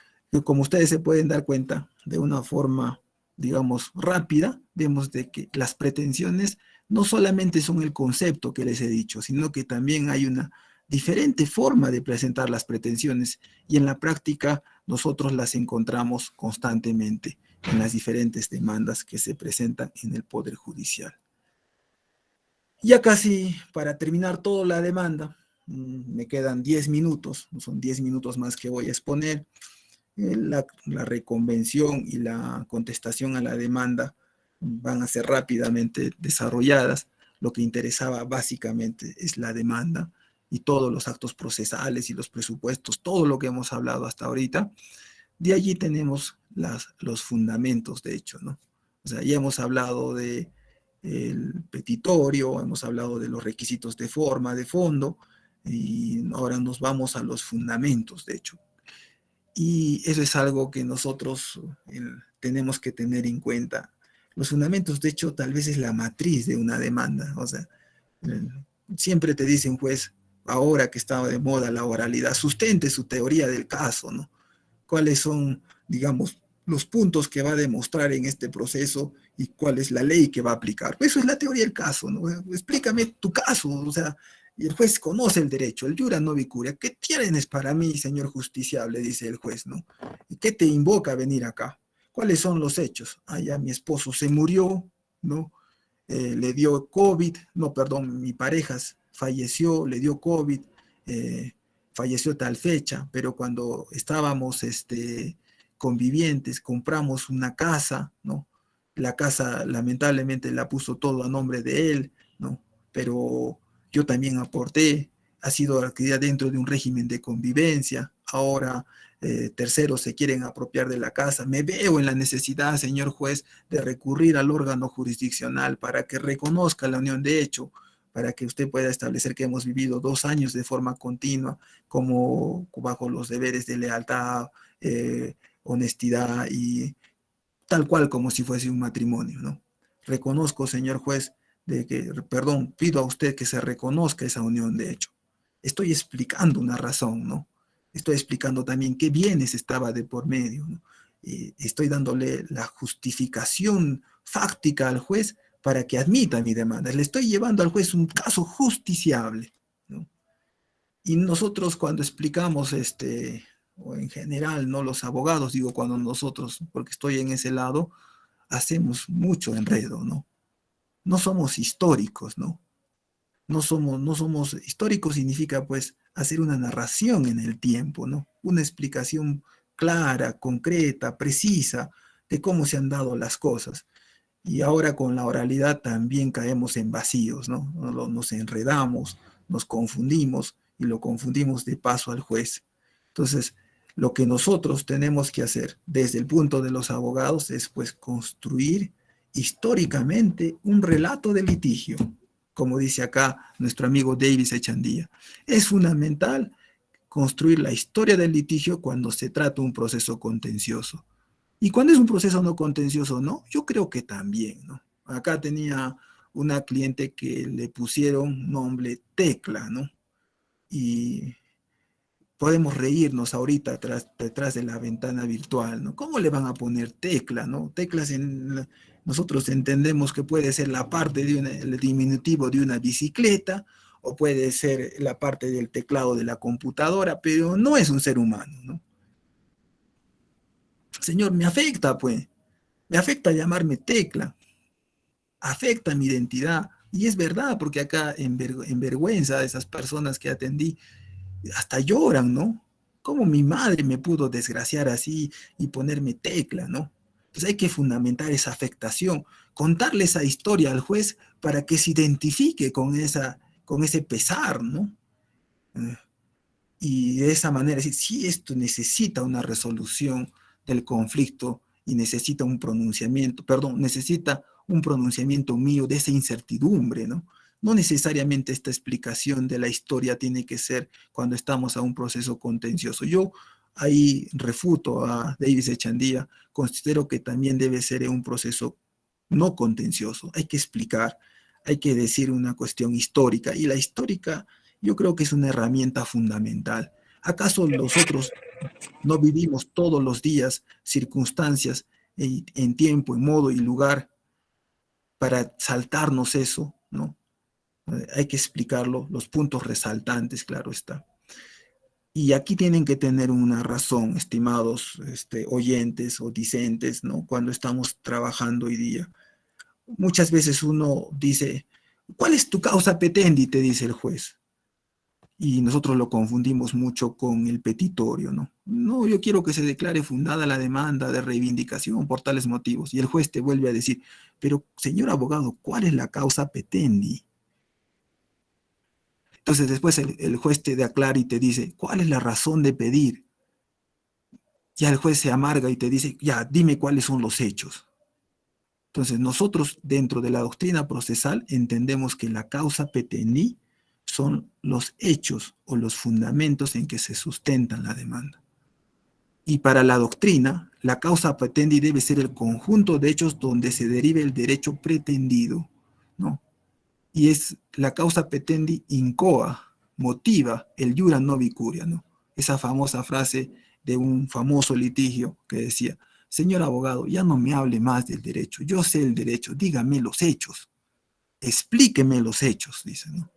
como ustedes se pueden dar cuenta de una forma, digamos, rápida, vemos de que las pretensiones no solamente son el concepto que les he dicho, sino que también hay una diferente forma de presentar las pretensiones y en la práctica nosotros las encontramos constantemente en las diferentes demandas que se presentan en el Poder Judicial. Ya casi para terminar toda la demanda, me quedan 10 minutos, son 10 minutos más que voy a exponer. La reconvención y la contestación a la demanda van a ser rápidamente desarrolladas. Lo que interesaba básicamente es la demanda y todos los actos procesales y los presupuestos, todo lo que hemos hablado hasta ahorita. De allí tenemos los fundamentos, de hecho, ¿no? O sea, ya hemos hablado del petitorio, hemos hablado de los requisitos de forma, de fondo, y ahora nos vamos a los fundamentos, de hecho. Y eso es algo que nosotros tenemos que tener en cuenta. Los fundamentos, de hecho, tal vez es la matriz de una demanda. O sea, siempre te dicen, pues, ahora que está de moda la oralidad, sustente su teoría del caso, ¿no? ¿Cuáles son, digamos, los puntos que va a demostrar en este proceso y cuál es la ley que va a aplicar? Pues eso es la teoría del caso, ¿no? Explícame tu caso, o sea, y el juez conoce el derecho, el iura novi curia. ¿Qué tienes para mí, señor justiciable? Dice el juez, ¿no? ¿Y qué te invoca a venir acá? ¿Cuáles son los hechos? Ah, ya mi esposo se murió, ¿no? Le dio COVID, no, perdón, mi pareja falleció, le dio COVID, falleció tal fecha, pero cuando estábamos convivientes, compramos una casa, ¿no? La casa lamentablemente la puso todo a nombre de él, ¿no? Pero yo también aporté, ha sido adquirida dentro de un régimen de convivencia, ahora terceros se quieren apropiar de la casa. Me veo en la necesidad, señor juez, de recurrir al órgano jurisdiccional para que reconozca la unión de hecho, para que usted pueda establecer que hemos vivido 2 años de forma continua, como bajo los deberes de lealtad, honestidad y tal cual como si fuese un matrimonio, ¿no? Reconozco, señor juez, perdón, pido a usted que se reconozca esa unión de hecho. Estoy explicando una razón, ¿no? Estoy explicando también qué bienes estaba de por medio, ¿no? Estoy dándole la justificación fáctica al juez para que admita mi demanda. Le estoy llevando al juez un caso justiciable, ¿no? Y nosotros cuando explicamos o en general, no los abogados, digo cuando nosotros, porque estoy en ese lado, hacemos mucho enredo, ¿no? No somos históricos, ¿no? No somos históricos significa pues hacer una narración en el tiempo, ¿no? Una explicación clara, concreta, precisa de cómo se han dado las cosas. Y ahora con la oralidad también caemos en vacíos, ¿no? Nos enredamos, nos confundimos y lo confundimos de paso al juez. Entonces, lo que nosotros tenemos que hacer desde el punto de los abogados es pues construir históricamente un relato de litigio, como dice acá nuestro amigo Davis Echandía. Es fundamental construir la historia del litigio cuando se trata de un proceso contencioso. Y cuando es un proceso no contencioso, ¿no? Yo creo que también, ¿no? Acá tenía una cliente que le pusieron nombre Tecla, ¿no? Y podemos reírnos ahorita detrás de la ventana virtual, ¿no? ¿Cómo le van a poner Tecla, ¿no? Nosotros entendemos que puede ser la parte el diminutivo de una bicicleta o puede ser la parte del teclado de la computadora, pero no es un ser humano, ¿no? Señor, me afecta, pues. Me afecta llamarme Tecla. Afecta mi identidad. Y es verdad, porque acá en vergüenza de esas personas que atendí, hasta lloran, ¿no? ¿Cómo mi madre me pudo desgraciar así y ponerme Tecla, ¿no? Pues hay que fundamentar esa afectación, contarle esa historia al juez para que se identifique con ese pesar, ¿no? Y de esa manera decir, sí, esto necesita una resolución del conflicto y necesita un pronunciamiento, perdón, necesita un pronunciamiento mío de esa incertidumbre, ¿no? No necesariamente esta explicación de la historia tiene que ser cuando estamos a un proceso contencioso. Yo ahí refuto a Davis Echandía, considero que también debe ser un proceso no contencioso. Hay que explicar, hay que decir una cuestión histórica y la histórica yo creo que es una herramienta fundamental. ¿Acaso nosotros no vivimos todos los días circunstancias en tiempo, en modo y lugar para saltarnos eso, ¿no? Hay que explicarlo, los puntos resaltantes, claro está. Y aquí tienen que tener una razón, estimados oyentes o discentes, ¿no? Cuando estamos trabajando hoy día. Muchas veces uno dice, ¿cuál es tu causa petendi? Te dice el juez. Y nosotros lo confundimos mucho con el petitorio, ¿no? No, yo quiero que se declare fundada la demanda de reivindicación por tales motivos. Y el juez te vuelve a decir, pero señor abogado, ¿cuál es la causa petendi? Entonces después el juez te aclara y te dice, ¿cuál es la razón de pedir? Ya el juez se amarga y te dice, ya, dime cuáles son los hechos. Entonces nosotros dentro de la doctrina procesal entendemos que la causa petendi son los hechos o los fundamentos en que se sustentan la demanda. Y para la doctrina, la causa petendi debe ser el conjunto de hechos donde se derive el derecho pretendido, ¿no? Y es la causa petendi incoa, motiva el iura novi curia, ¿no? Esa famosa frase de un famoso litigio que decía, señor abogado, ya no me hable más del derecho, yo sé el derecho, dígame los hechos, explíqueme los hechos, dice, ¿no?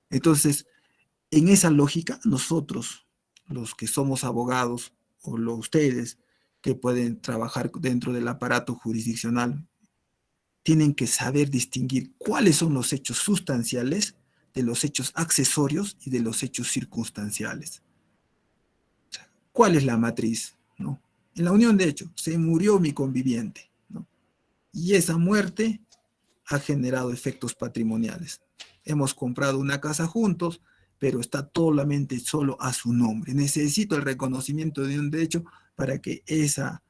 Entonces, en esa lógica, nosotros, los que somos abogados, o ustedes que pueden trabajar dentro del aparato jurisdiccional, tienen que saber distinguir cuáles son los hechos sustanciales de los hechos accesorios y de los hechos circunstanciales. ¿Cuál es la matriz? ¿No? En la unión de hechos, se murió mi conviviente, ¿no? Y esa muerte ha generado efectos patrimoniales. Hemos comprado una casa juntos, pero está solamente solo a su nombre. Necesito el reconocimiento de un derecho para que esa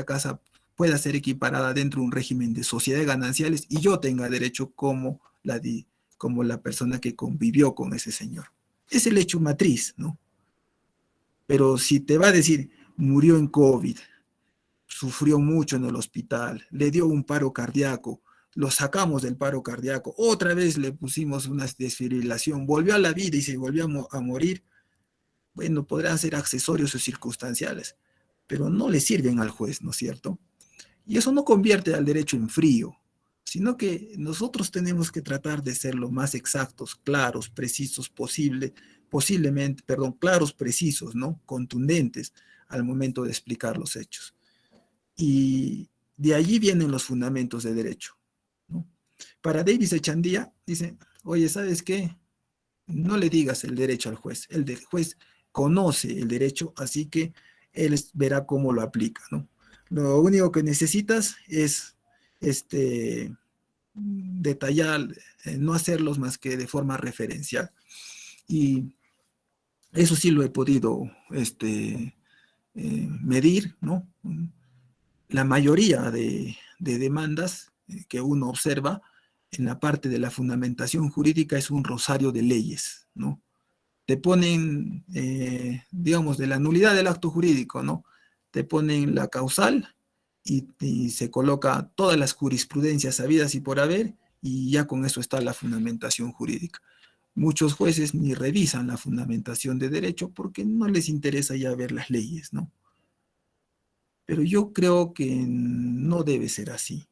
casa pueda ser equiparada dentro de un régimen de sociedades gananciales y yo tenga derecho como la persona que convivió con ese señor. Es el hecho matriz, ¿no? Pero si te va a decir, murió en COVID, sufrió mucho en el hospital, le dio un paro cardíaco, lo sacamos del paro cardíaco, otra vez le pusimos una desfibrilación, volvió a la vida y se volvió a morir, bueno, podrán ser accesorios o circunstanciales, pero no le sirven al juez, ¿no es cierto? Y eso no convierte al derecho en frío, sino que nosotros tenemos que tratar de ser lo más exactos, claros, precisos posiblemente, claros, precisos, ¿no? Contundentes al momento de explicar los hechos. Y de allí vienen los fundamentos de derecho, ¿no? Para Davis Echandía, dice, oye, ¿sabes qué? No le digas el derecho al juez. El juez conoce el derecho, así que él verá cómo lo aplica, ¿no? Lo único que necesitas es detallar, no hacerlos más que de forma referencial. Y eso sí lo he podido medir, ¿no? La mayoría de demandas que uno observa en la parte de la fundamentación jurídica es un rosario de leyes, ¿no? Te ponen, digamos, de la nulidad del acto jurídico, ¿no? Te ponen la causal y se coloca todas las jurisprudencias habidas y por haber y ya con eso está la fundamentación jurídica. Muchos jueces ni revisan la fundamentación de derecho porque no les interesa ya ver las leyes, ¿no? Pero yo creo que no debe ser así.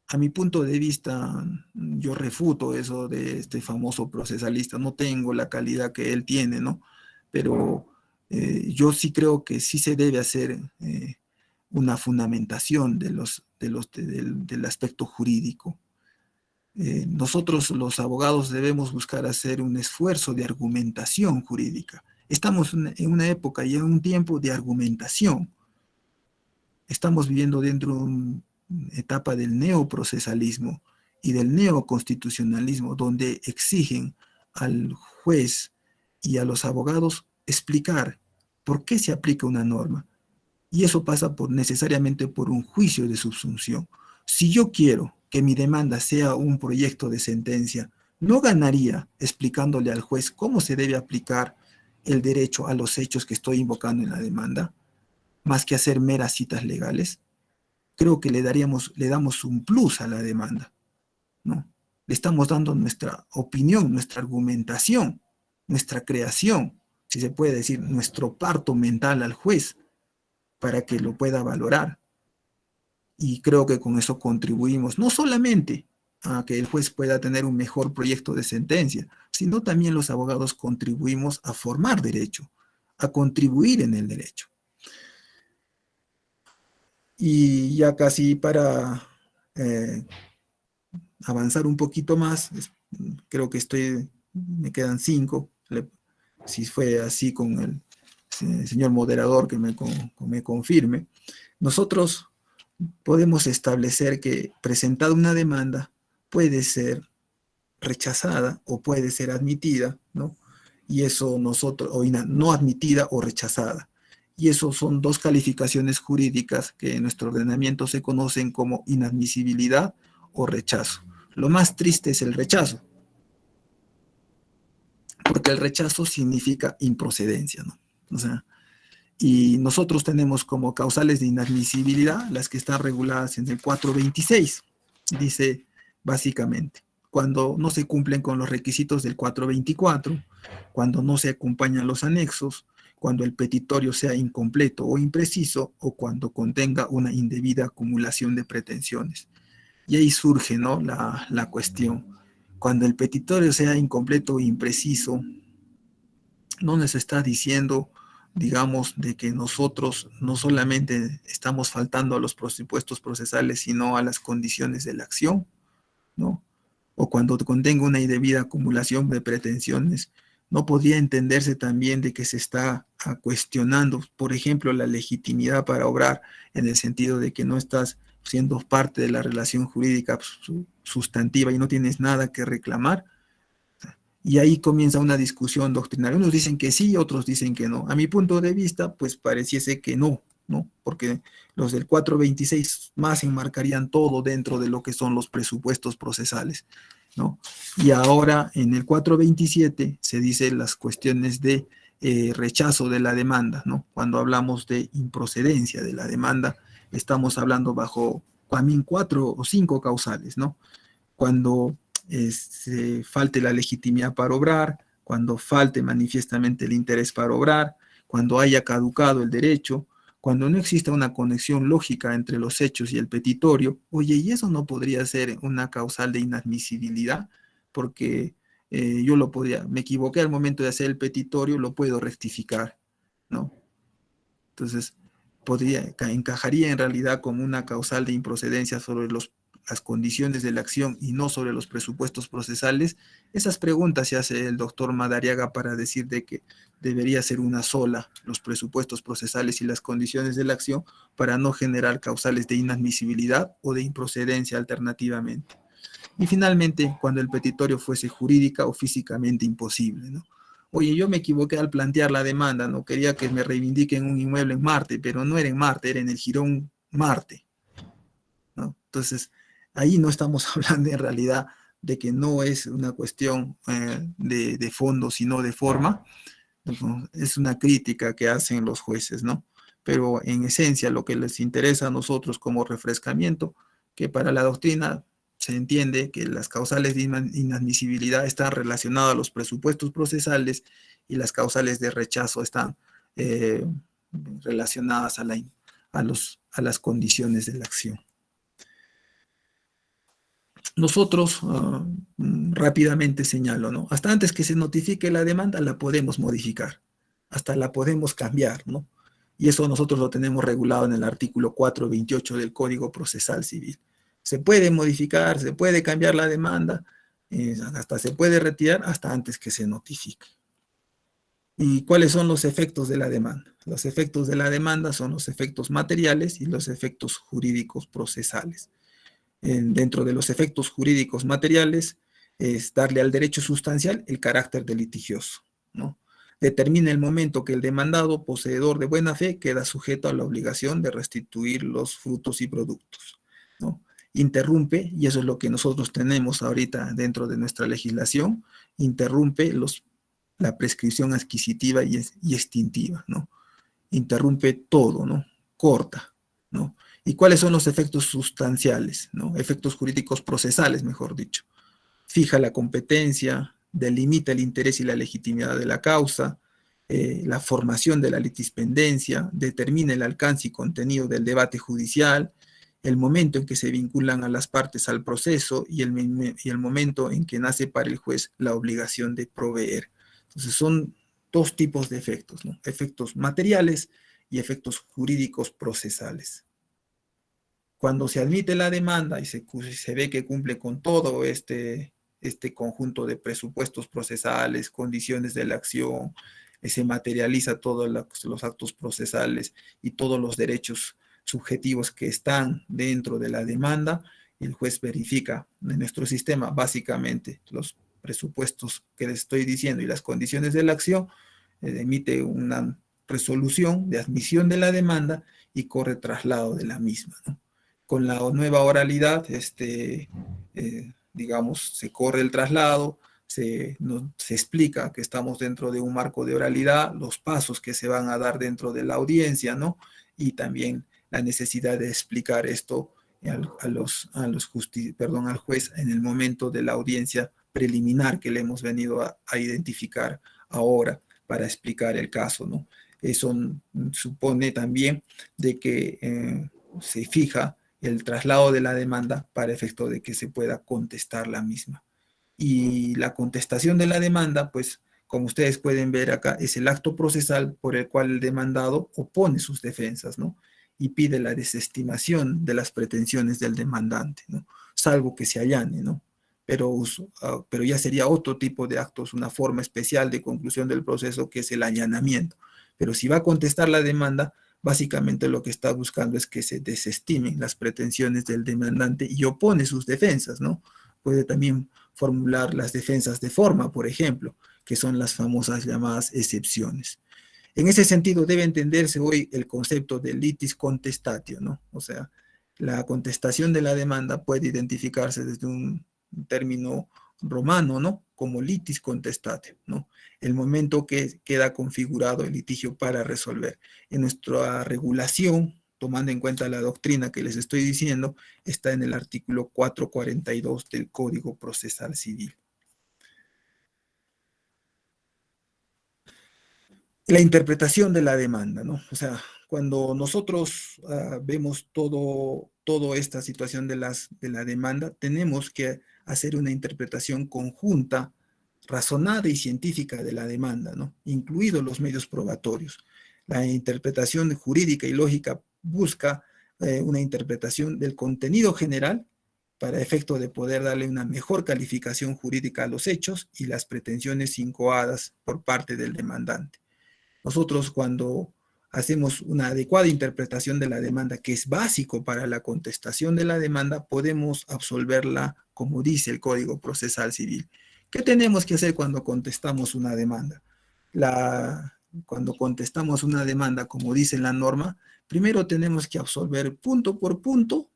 A mi punto de vista, yo refuto eso de este famoso procesalista. No tengo la calidad que él tiene, ¿no? Pero yo sí creo que sí se debe hacer una fundamentación del aspecto jurídico. Nosotros los abogados debemos buscar hacer un esfuerzo de argumentación jurídica. Estamos en una época y en un tiempo de argumentación. Estamos viviendo dentro de una etapa del neoprocesalismo y del neoconstitucionalismo, donde exigen al juez y a los abogados explicar por qué se aplica una norma. Y eso pasa necesariamente por un juicio de subsunción. Si yo quiero que mi demanda sea un proyecto de sentencia, ¿no ganaría explicándole al juez cómo se debe aplicar el derecho a los hechos que estoy invocando en la demanda, más que hacer meras citas legales? Creo que le damos un plus a la demanda, ¿no? Le estamos dando nuestra opinión, nuestra argumentación, nuestra creación, si se puede decir, nuestro parto mental al juez para que lo pueda valorar. Y creo que con eso contribuimos no solamente a que el juez pueda tener un mejor proyecto de sentencia, sino también los abogados contribuimos a formar derecho, a contribuir en el derecho. Y ya casi para avanzar un poquito más, creo que me quedan 5, si fue así con el señor moderador que me confirme. Nosotros podemos establecer que presentada una demanda puede ser rechazada o puede ser admitida, ¿no? Y eso o no admitida o rechazada. Y eso son dos calificaciones jurídicas que en nuestro ordenamiento se conocen como inadmisibilidad o rechazo. Lo más triste es el rechazo, porque el rechazo significa improcedencia, ¿no? O sea, y nosotros tenemos como causales de inadmisibilidad las que están reguladas en el 426. Dice básicamente, cuando no se cumplen con los requisitos del 424, cuando no se acompañan los anexos, cuando el petitorio sea incompleto o impreciso, o cuando contenga una indebida acumulación de pretensiones. Y ahí surge, ¿no?, la cuestión. Cuando el petitorio sea incompleto o impreciso, no nos está diciendo, digamos, de que nosotros no solamente estamos faltando a los presupuestos procesales, sino a las condiciones de la acción, ¿no? o cuando contenga una indebida acumulación de pretensiones, no podría entenderse también de que se está cuestionando, por ejemplo, la legitimidad para obrar, en el sentido de que no estás siendo parte de la relación jurídica sustantiva y no tienes nada que reclamar. Y ahí comienza una discusión doctrinaria. Unos dicen que sí, otros dicen que no. A mi punto de vista, pues pareciese que no, ¿no? Porque los del 426 más enmarcarían todo dentro de lo que son los presupuestos procesales, ¿no? Y ahora en el 427 se dice las cuestiones de rechazo de la demanda, ¿no? Cuando hablamos de improcedencia de la demanda, estamos hablando bajo también 4 o 5 causales, ¿no? Cuando falte la legitimidad para obrar, cuando falte manifiestamente el interés para obrar, cuando haya caducado el derecho, cuando no exista una conexión lógica entre los hechos y el petitorio. Oye, ¿y eso no podría ser una causal de inadmisibilidad? Porque yo lo podría, me equivoqué al momento de hacer el petitorio, lo puedo rectificar, ¿no? Entonces, encajaría en realidad como una causal de improcedencia sobre las condiciones de la acción y no sobre los presupuestos procesales. Esas preguntas se hace el doctor Madariaga para decir de que debería ser una sola, los presupuestos procesales y las condiciones de la acción, para no generar causales de inadmisibilidad o de improcedencia alternativamente. Y finalmente, cuando el petitorio fuese jurídica o físicamente imposible, ¿no? Oye, yo me equivoqué al plantear la demanda, no quería que me reivindiquen un inmueble en Marte, pero no era en Marte, era en el Jirón Marte, ¿no? Entonces, ahí no estamos hablando en realidad de que no es una cuestión de fondo, sino de forma. ¿No? Es una crítica que hacen los jueces, ¿no? Pero en esencia lo que les interesa a nosotros como refrescamiento, que para la doctrina se entiende que las causales de inadmisibilidad están relacionadas a los presupuestos procesales y las causales de rechazo están relacionadas a las condiciones de la acción. Nosotros, rápidamente señalo, ¿no? Hasta antes que se notifique la demanda, la podemos modificar, hasta la podemos cambiar, ¿no? Y eso nosotros lo tenemos regulado en el artículo 428 del Código Procesal Civil. Se puede modificar, se puede cambiar la demanda, hasta se puede retirar hasta antes que se notifique. ¿Y cuáles son los efectos de la demanda? Los efectos de la demanda son los efectos materiales y los efectos jurídicos procesales. Dentro de los efectos jurídicos materiales es darle al derecho sustancial el carácter de litigioso, ¿no? Determina el momento que el demandado, poseedor de buena fe, queda sujeto a la obligación de restituir los frutos y productos, ¿no? Interrumpe, y eso es lo que nosotros tenemos ahorita dentro de nuestra legislación, interrumpe la prescripción adquisitiva y extintiva, ¿no? Interrumpe todo, ¿no? Corta, ¿no? ¿Y cuáles son los efectos sustanciales, ¿no? Efectos jurídicos procesales, mejor dicho? Fija la competencia, delimita el interés y la legitimidad de la causa, la formación de la litispendencia, determina el alcance y contenido del debate judicial, el momento en que se vinculan a las partes al proceso y el momento en que nace para el juez la obligación de proveer. Entonces son dos tipos de efectos, ¿no? Efectos materiales y efectos jurídicos procesales. Cuando se admite la demanda y se ve que cumple con todo este conjunto de presupuestos procesales, condiciones de la acción, se materializa todos los actos procesales y todos los derechos subjetivos que están dentro de la demanda, el juez verifica en nuestro sistema básicamente los presupuestos que les estoy diciendo y las condiciones de la acción, emite una resolución de admisión de la demanda y corre traslado de la misma, ¿no? Con la nueva oralidad, digamos, se corre el traslado, se explica que estamos dentro de un marco de oralidad, los pasos que se van a dar dentro de la audiencia, ¿no? Y también la necesidad de explicar esto al juez en el momento de la audiencia preliminar que le hemos venido a identificar ahora para explicar el caso, ¿no? Eso supone también de que se fija el traslado de la demanda para efecto de que se pueda contestar la misma. Y la contestación de la demanda, pues, como ustedes pueden ver acá, es el acto procesal por el cual el demandado opone sus defensas, ¿no? Y pide la desestimación de las pretensiones del demandante, ¿no? Salvo que se allane, ¿no? pero ya sería otro tipo de actos, una forma especial de conclusión del proceso que es el allanamiento. Pero si va a contestar la demanda, básicamente lo que está buscando es que se desestimen las pretensiones del demandante y opone sus defensas, ¿no? Puede también formular las defensas de forma, por ejemplo, que son las famosas llamadas excepciones. En ese sentido debe entenderse hoy el concepto de litis contestatio, ¿no? O sea, la contestación de la demanda puede identificarse desde un término romano, ¿no? Como litis contestatio, ¿no? El momento que queda configurado el litigio para resolver. En nuestra regulación, tomando en cuenta la doctrina que les estoy diciendo, está en el artículo 442 del Código Procesal Civil. La interpretación de la demanda, ¿no? O sea, cuando nosotros vemos toda esta situación de la demanda, tenemos que hacer una interpretación conjunta, razonada y científica de la demanda, ¿no? Incluidos los medios probatorios. La interpretación jurídica y lógica busca una interpretación del contenido general para efecto de poder darle una mejor calificación jurídica a los hechos y las pretensiones incoadas por parte del demandante. Nosotros cuando hacemos una adecuada interpretación de la demanda, que es básico para la contestación de la demanda, podemos absolverla como dice el Código Procesal Civil. ¿Qué tenemos que hacer cuando contestamos una demanda? Cuando contestamos una demanda, como dice la norma, primero tenemos que absolver punto por punto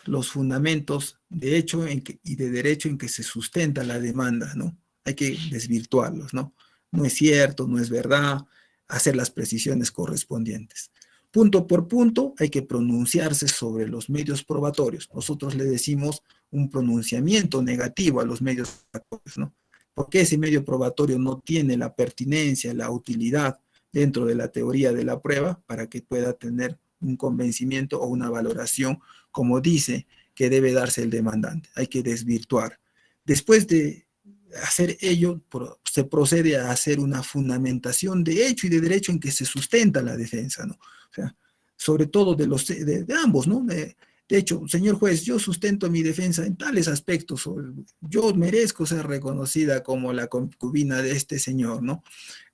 los fundamentos de hecho y de derecho en que se sustenta la demanda, ¿no? Hay que desvirtuarlos, ¿no? No es cierto, no es verdad, hacer las precisiones correspondientes. Punto por punto hay que pronunciarse sobre los medios probatorios. Nosotros le decimos un pronunciamiento negativo a los medios probatorios, ¿no? Porque ese medio probatorio no tiene la pertinencia, la utilidad dentro de la teoría de la prueba para que pueda tener un convencimiento o una valoración como dice que debe darse el demandante. Hay que desvirtuar. Después de hacer ello, se procede a hacer una fundamentación de hecho y de derecho en que se sustenta la defensa, ¿no? O sea, sobre todo de ambos, ¿no? De hecho, señor juez, yo sustento mi defensa en tales aspectos, yo merezco ser reconocida como la concubina de este señor, ¿no?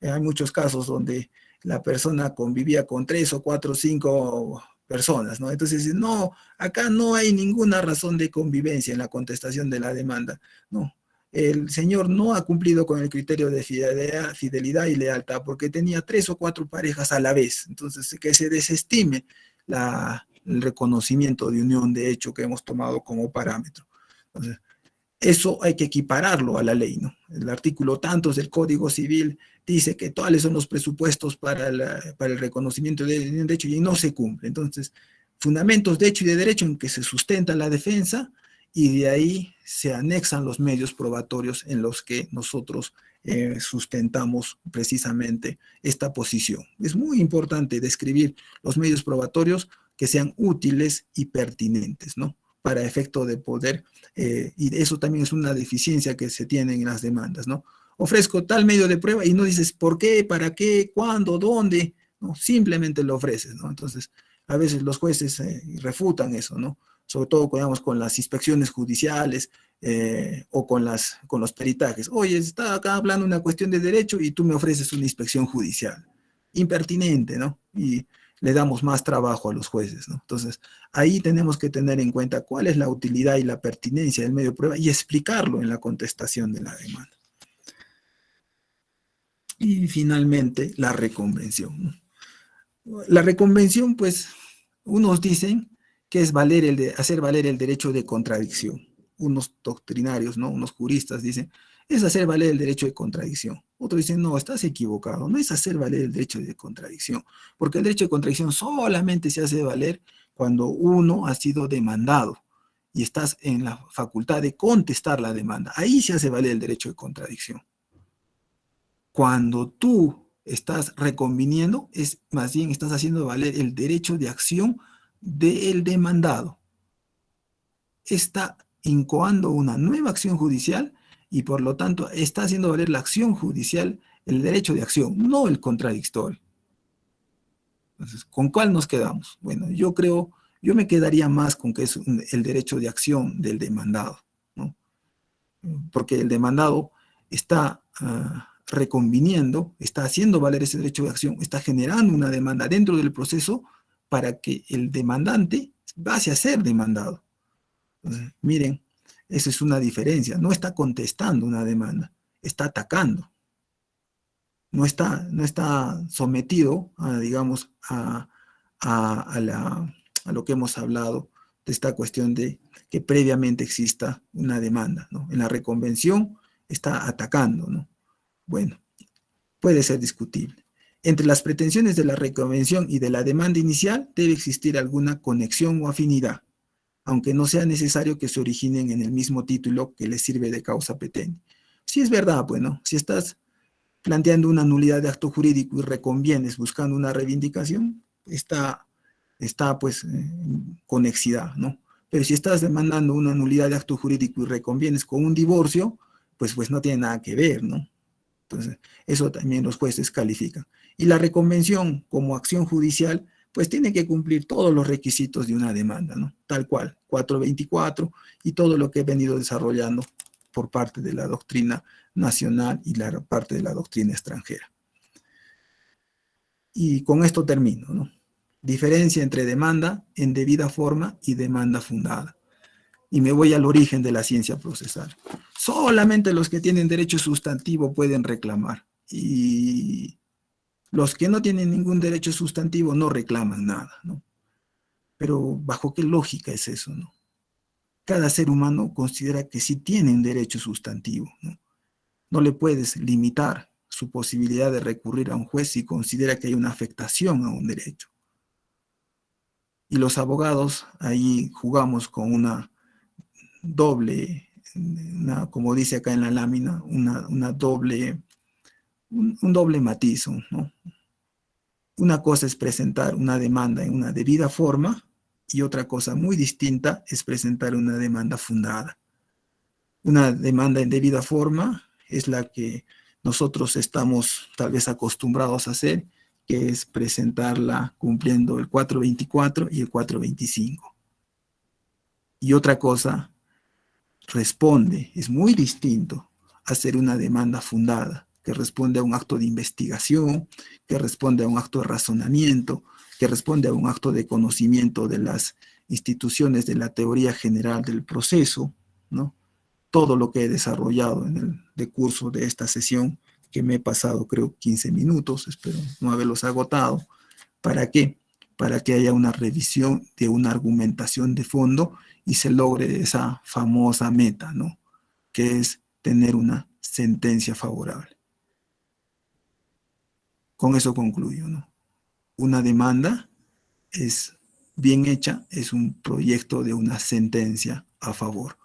Hay muchos casos donde la persona convivía con 3 o 4 o 5 personas, ¿no? Entonces, no, acá no hay ninguna razón de convivencia en la contestación de la demanda, ¿no? El señor no ha cumplido con el criterio de fidelidad y lealtad porque tenía 3 o 4 parejas a la vez. Entonces, que se desestime el reconocimiento de unión de hecho que hemos tomado como parámetro. Entonces, eso hay que equipararlo a la ley, ¿no? El artículo tantos del Código Civil dice que tales son los presupuestos para el reconocimiento de hecho y no se cumple. Entonces, fundamentos de hecho y de derecho en que se sustenta la defensa y de ahí se anexan los medios probatorios en los que nosotros sustentamos precisamente esta posición. Es muy importante describir los medios probatorios que sean útiles y pertinentes, ¿no? Para efecto de poder, y eso también es una deficiencia que se tiene en las demandas, ¿no? Ofrezco tal medio de prueba y no dices por qué, para qué, cuándo, dónde, ¿no? Simplemente lo ofreces, ¿no? Entonces, a veces los jueces refutan eso, ¿no? Sobre todo, digamos, con las inspecciones judiciales o con los peritajes. Oye, está acá hablando una cuestión de derecho y tú me ofreces una inspección judicial. Impertinente, ¿no? Y le damos más trabajo a los jueces, ¿no? Entonces, ahí tenemos que tener en cuenta cuál es la utilidad y la pertinencia del medio de prueba y explicarlo en la contestación de la demanda. Y finalmente, la reconvención, ¿no? La reconvención, pues, unos dicen que es hacer valer el derecho de contradicción. Unos doctrinarios, ¿no? Unos juristas dicen, es hacer valer el derecho de contradicción. Otros dicen, no, estás equivocado, no es hacer valer el derecho de contradicción, porque el derecho de contradicción solamente se hace valer cuando uno ha sido demandado y estás en la facultad de contestar la demanda. Ahí se hace valer el derecho de contradicción. Cuando tú estás reconviniendo, más bien estás haciendo valer el derecho de acción del demandado. Está incoando una nueva acción judicial y por lo tanto está haciendo valer la acción judicial, el derecho de acción, no el contradictorio. Entonces, ¿con cuál nos quedamos? Bueno, yo me quedaría más con que es el derecho de acción del demandado, ¿no? porque el demandado está reconviniendo, está haciendo valer ese derecho de acción, está generando una demanda dentro del proceso para que el demandante pase a ser demandado. Entonces, miren, esa es una diferencia. No está contestando una demanda, está atacando. No está sometido, digamos, a lo que hemos hablado de esta cuestión de que previamente exista una demanda, ¿no? En la reconvención está atacando, ¿no? Bueno, puede ser discutible. Entre las pretensiones de la reconvención y de la demanda inicial debe existir alguna conexión o afinidad, aunque no sea necesario que se originen en el mismo título que les sirve de causa petente. Si es verdad, bueno, si estás planteando una nulidad de acto jurídico y reconvienes buscando una reivindicación, está pues conexidad, ¿no? Pero si estás demandando una nulidad de acto jurídico y reconvienes con un divorcio, pues no tiene nada que ver, ¿no? Entonces, eso también los jueces califican. Y la reconvención como acción judicial, pues tiene que cumplir todos los requisitos de una demanda, ¿no? Tal cual, 424 y todo lo que he venido desarrollando por parte de la doctrina nacional y la parte de la doctrina extranjera. Y con esto termino, ¿no? Diferencia entre demanda en debida forma y demanda fundada. Y me voy al origen de la ciencia procesal. Solamente los que tienen derecho sustantivo pueden reclamar. Y los que no tienen ningún derecho sustantivo no reclaman nada, ¿no? Pero ¿bajo qué lógica es eso, no? Cada ser humano considera que sí tiene un derecho sustantivo, ¿no? No le puedes limitar su posibilidad de recurrir a un juez si considera que hay una afectación a un derecho. Y los abogados ahí jugamos con una doble, como dice acá en la lámina, un doble matiz, ¿no? Una cosa es presentar una demanda en una debida forma y otra cosa muy distinta es presentar una demanda fundada. Una demanda en debida forma es la que nosotros estamos tal vez acostumbrados a hacer, que es presentarla cumpliendo el 424 y el 425. Y otra cosa responde, es muy distinto a hacer una demanda fundada, que responde a un acto de investigación, que responde a un acto de razonamiento, que responde a un acto de conocimiento de las instituciones de la teoría general del proceso, ¿no? Todo lo que he desarrollado en el decurso de esta sesión, que me he pasado creo 15 minutos, espero no haberlos agotado. ¿Para qué? Para que haya una revisión de una argumentación de fondo y se logre esa famosa meta, ¿no? Que es tener una sentencia favorable. Con eso concluyo, ¿no? Una demanda es bien hecha, es un proyecto de una sentencia a favor.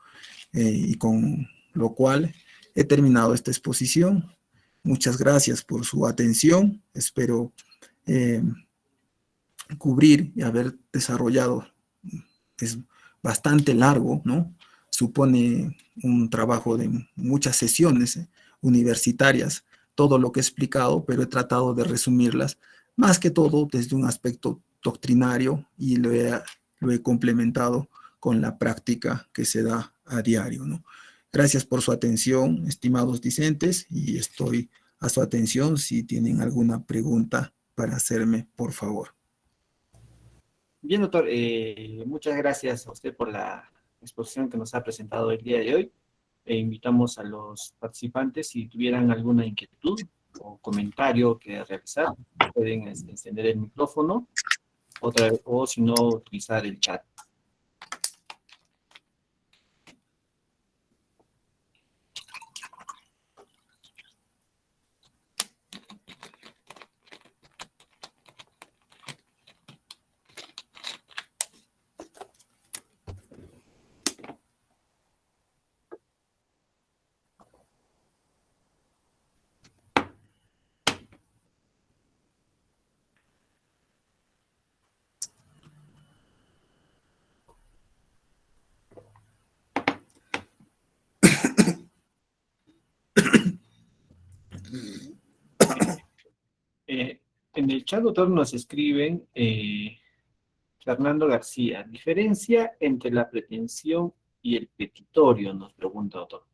Y con lo cual he terminado esta exposición. Muchas gracias por su atención. Espero cubrir y haber desarrollado. Es bastante largo, ¿no? Supone un trabajo de muchas sesiones universitarias, todo lo que he explicado, pero he tratado de resumirlas, más que todo desde un aspecto doctrinario y lo he complementado con la práctica que se da a diario, ¿no? Gracias por su atención, estimados discentes, y estoy a su atención si tienen alguna pregunta para hacerme, por favor. Bien, doctor, muchas gracias a usted por la exposición que nos ha presentado el día de hoy. Invitamos a los participantes, si tuvieran alguna inquietud o comentario que realizar, pueden encender el micrófono o si no, utilizar el chat. En el chat, doctor, nos escriben Fernando García, diferencia entre la pretensión y el petitorio, nos pregunta, doctor.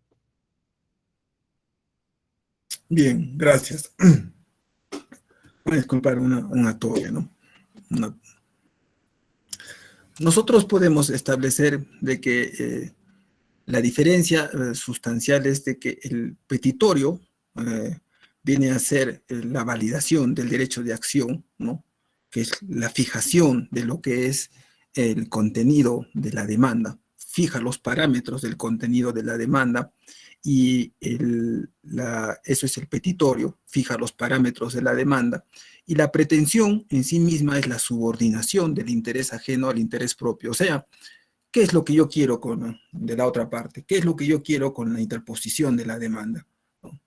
Bien, gracias. Voy a disculpar una toalla, ¿no? Nosotros podemos establecer de que la diferencia sustancial es de que el petitorio viene a ser la validación del derecho de acción, ¿no? Que es la fijación de lo que es el contenido de la demanda, fija los parámetros del contenido de la demanda y eso es el petitorio, fija los parámetros de la demanda, y la pretensión en sí misma es la subordinación del interés ajeno al interés propio, o sea, ¿qué es lo que yo quiero de la otra parte? ¿Qué es lo que yo quiero con la interposición de la demanda? ¿No?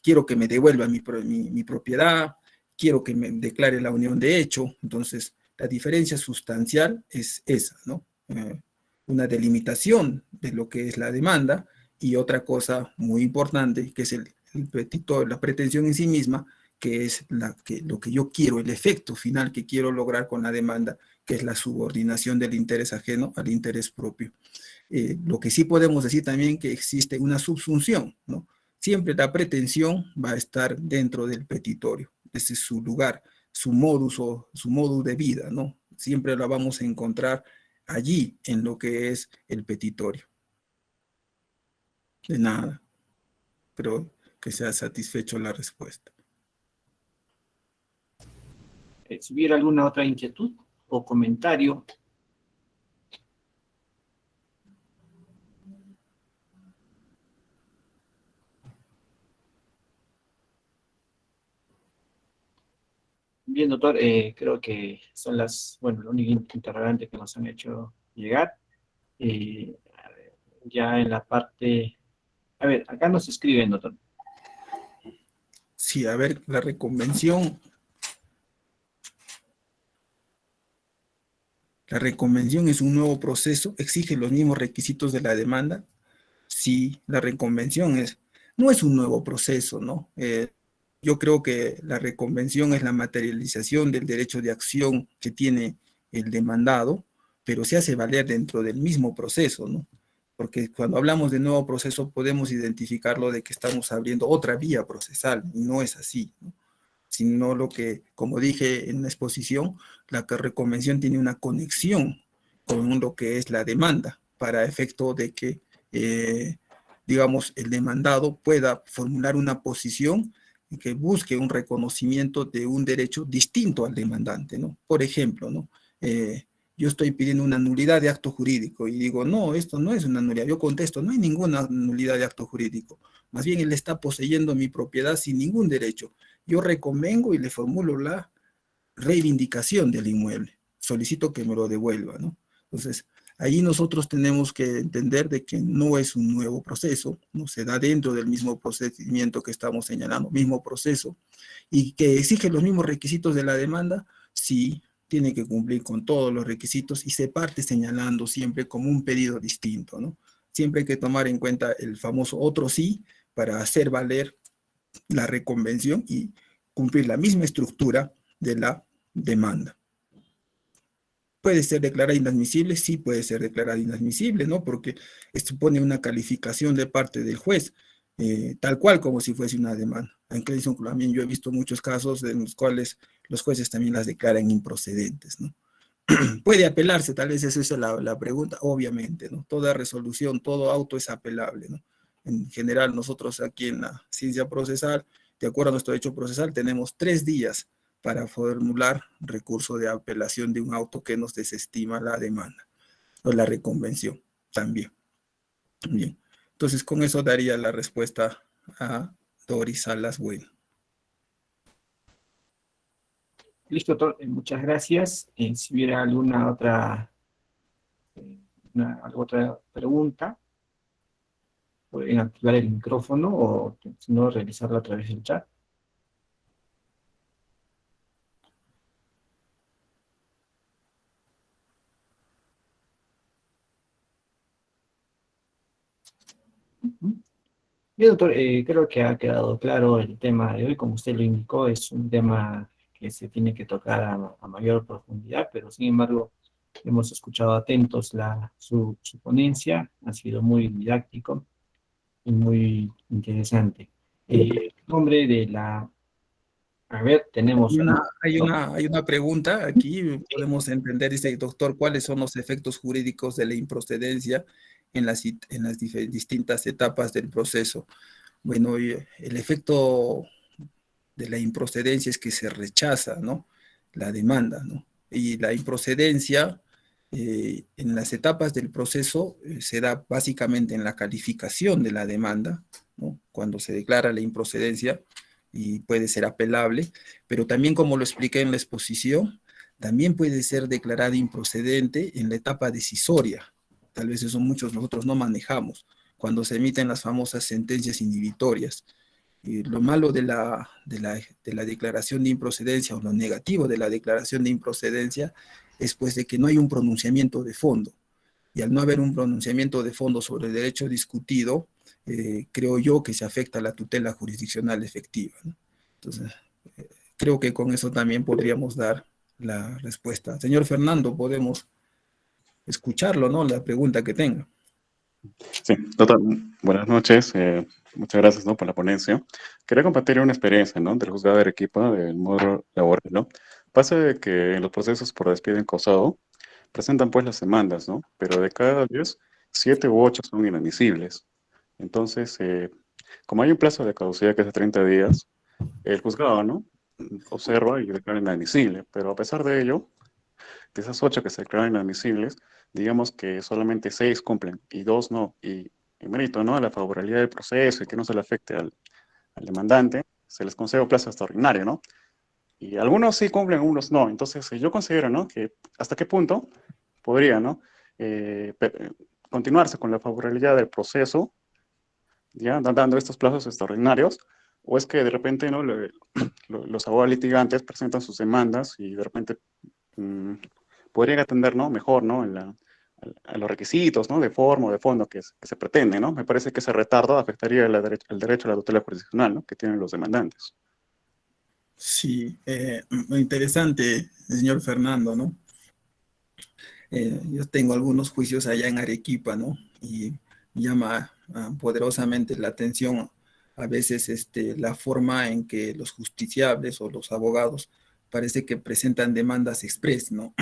Quiero que me devuelva mi propiedad, quiero que me declare la unión de hecho. Entonces, la diferencia sustancial es esa, ¿no? Una delimitación de lo que es la demanda y otra cosa muy importante, que es la pretensión en sí misma, que es lo que yo quiero, el efecto final que quiero lograr con la demanda, que es la subordinación del interés ajeno al interés propio. Lo que sí podemos decir también que existe una subsunción, ¿no? Siempre la pretensión va a estar dentro del petitorio, ese es su lugar, su modus de vida, ¿no? Siempre la vamos a encontrar allí en lo que es el petitorio. De nada, pero que sea satisfecho la respuesta. Si hubiera alguna otra inquietud o comentario. Bien, doctor, creo que son la única interrogante que nos han hecho llegar. A ver, ya en la parte, a ver, acá nos escriben, doctor. Sí, a ver, la reconvención. La reconvención es un nuevo proceso, exige los mismos requisitos de la demanda. Sí, la reconvención no es un nuevo proceso, ¿no? Yo creo que la reconvención es la materialización del derecho de acción que tiene el demandado, pero se hace valer dentro del mismo proceso, ¿no? Porque cuando hablamos de nuevo proceso podemos identificarlo de que estamos abriendo otra vía procesal, y no es así, ¿no? Sino lo que, como dije en la exposición, la reconvención tiene una conexión con lo que es la demanda, para efecto de que, digamos, el demandado pueda formular una posición que busque un reconocimiento de un derecho distinto al demandante, ¿no? Por ejemplo, ¿no? Yo estoy pidiendo una nulidad de acto jurídico y digo, no, esto no es una nulidad. Yo contesto, no hay ninguna nulidad de acto jurídico. Más bien él está poseyendo mi propiedad sin ningún derecho. Yo reconvengo y le formulo la reivindicación del inmueble. Solicito que me lo devuelva, ¿no? Entonces, ahí nosotros tenemos que entender de que no es un nuevo proceso, no se da dentro del mismo procedimiento que estamos señalando, mismo proceso, y que exige los mismos requisitos de la demanda, sí, tiene que cumplir con todos los requisitos y se parte señalando siempre como un pedido distinto, ¿no? Siempre hay que tomar en cuenta el famoso otro sí para hacer valer la reconvención y cumplir la misma estructura de la demanda. ¿Puede ser declarada inadmisible? Sí, puede ser declarada inadmisible, ¿no? Porque supone una calificación de parte del juez, tal cual como si fuese una demanda. En Clayson también yo he visto muchos casos en los cuales los jueces también las declaran improcedentes, ¿no? Puede apelarse, tal vez esa es la pregunta, obviamente, ¿no? Toda resolución, todo auto es apelable, ¿no? En general, nosotros aquí en la ciencia procesal, de acuerdo a nuestro derecho procesal, tenemos 3 días para formular recurso de apelación de un auto que nos desestima la demanda, o la reconvención también. Bien, entonces con eso daría la respuesta a Doris Salas Bueno. Listo, doctor, muchas gracias. Si hubiera alguna otra pregunta, pueden activar el micrófono o si no, realizarla a través del chat. Bien, doctor, creo que ha quedado claro el tema de hoy. Como usted lo indicó, es un tema que se tiene que tocar a mayor profundidad, pero sin embargo, hemos escuchado atentos su ponencia, ha sido muy didáctico y muy interesante. nombre de la... A ver, tenemos... Hay una pregunta aquí, podemos entender, dice, doctor, ¿cuáles son los efectos jurídicos de la improcedencia en las distintas etapas del proceso? Bueno, el efecto de la improcedencia es que se rechaza, ¿no?, la demanda, ¿no? Y la improcedencia en las etapas del proceso se da básicamente en la calificación de la demanda, ¿no?, cuando se declara la improcedencia, y puede ser apelable, pero también, como lo expliqué en la exposición, también puede ser declarada improcedente en la etapa decisoria. Tal vez eso muchos nosotros no manejamos, cuando se emiten las famosas sentencias inhibitorias. Y lo malo de la declaración de improcedencia, o lo negativo de la declaración de improcedencia, es pues de que no hay un pronunciamiento de fondo. Y al no haber un pronunciamiento de fondo sobre el derecho discutido, creo yo que se afecta la tutela jurisdiccional efectiva, ¿no? Entonces, creo que con eso también podríamos dar la respuesta. Señor Fernando, podemos escucharlo, ¿no?, la pregunta que tenga. Sí, doctor, buenas noches. Muchas gracias, ¿no?, por la ponencia. Quería compartir una experiencia, ¿no?, del juzgado de Arequipa, del módulo laboral, ¿no? Pasa de que en los procesos por despido incausado presentan pues las demandas, ¿no? Pero de cada 10, 7 u 8 son inadmisibles. Entonces, como hay un plazo de caducidad que es de 30 días, el juzgado, ¿no?, observa y declara inadmisible. Pero a pesar de ello, de esas 8 que se declaran inadmisibles, digamos que solamente 6 cumplen y 2 no. Y en mérito, ¿no?, a la favorabilidad del proceso y que no se le afecte al demandante, se les concede un plazo extraordinario, ¿no? Y algunos sí cumplen, algunos no. Entonces, yo considero, ¿no?, que hasta qué punto podría, ¿no?, continuarse con la favorabilidad del proceso, ya dando estos plazos extraordinarios, o es que de repente, ¿no?, los abogados litigantes presentan sus demandas y de repente podrían atender, ¿no?, mejor, ¿no?, a los requisitos, ¿no?, de forma o de fondo que se pretende, ¿no? Me parece que ese retardo afectaría el derecho a la tutela jurisdiccional, ¿no?, que tienen los demandantes. Sí, muy interesante, señor Fernando, ¿no? Yo tengo algunos juicios allá en Arequipa, ¿no? Y llama poderosamente la atención a veces la forma en que los justiciables o los abogados parece que presentan demandas express, ¿no?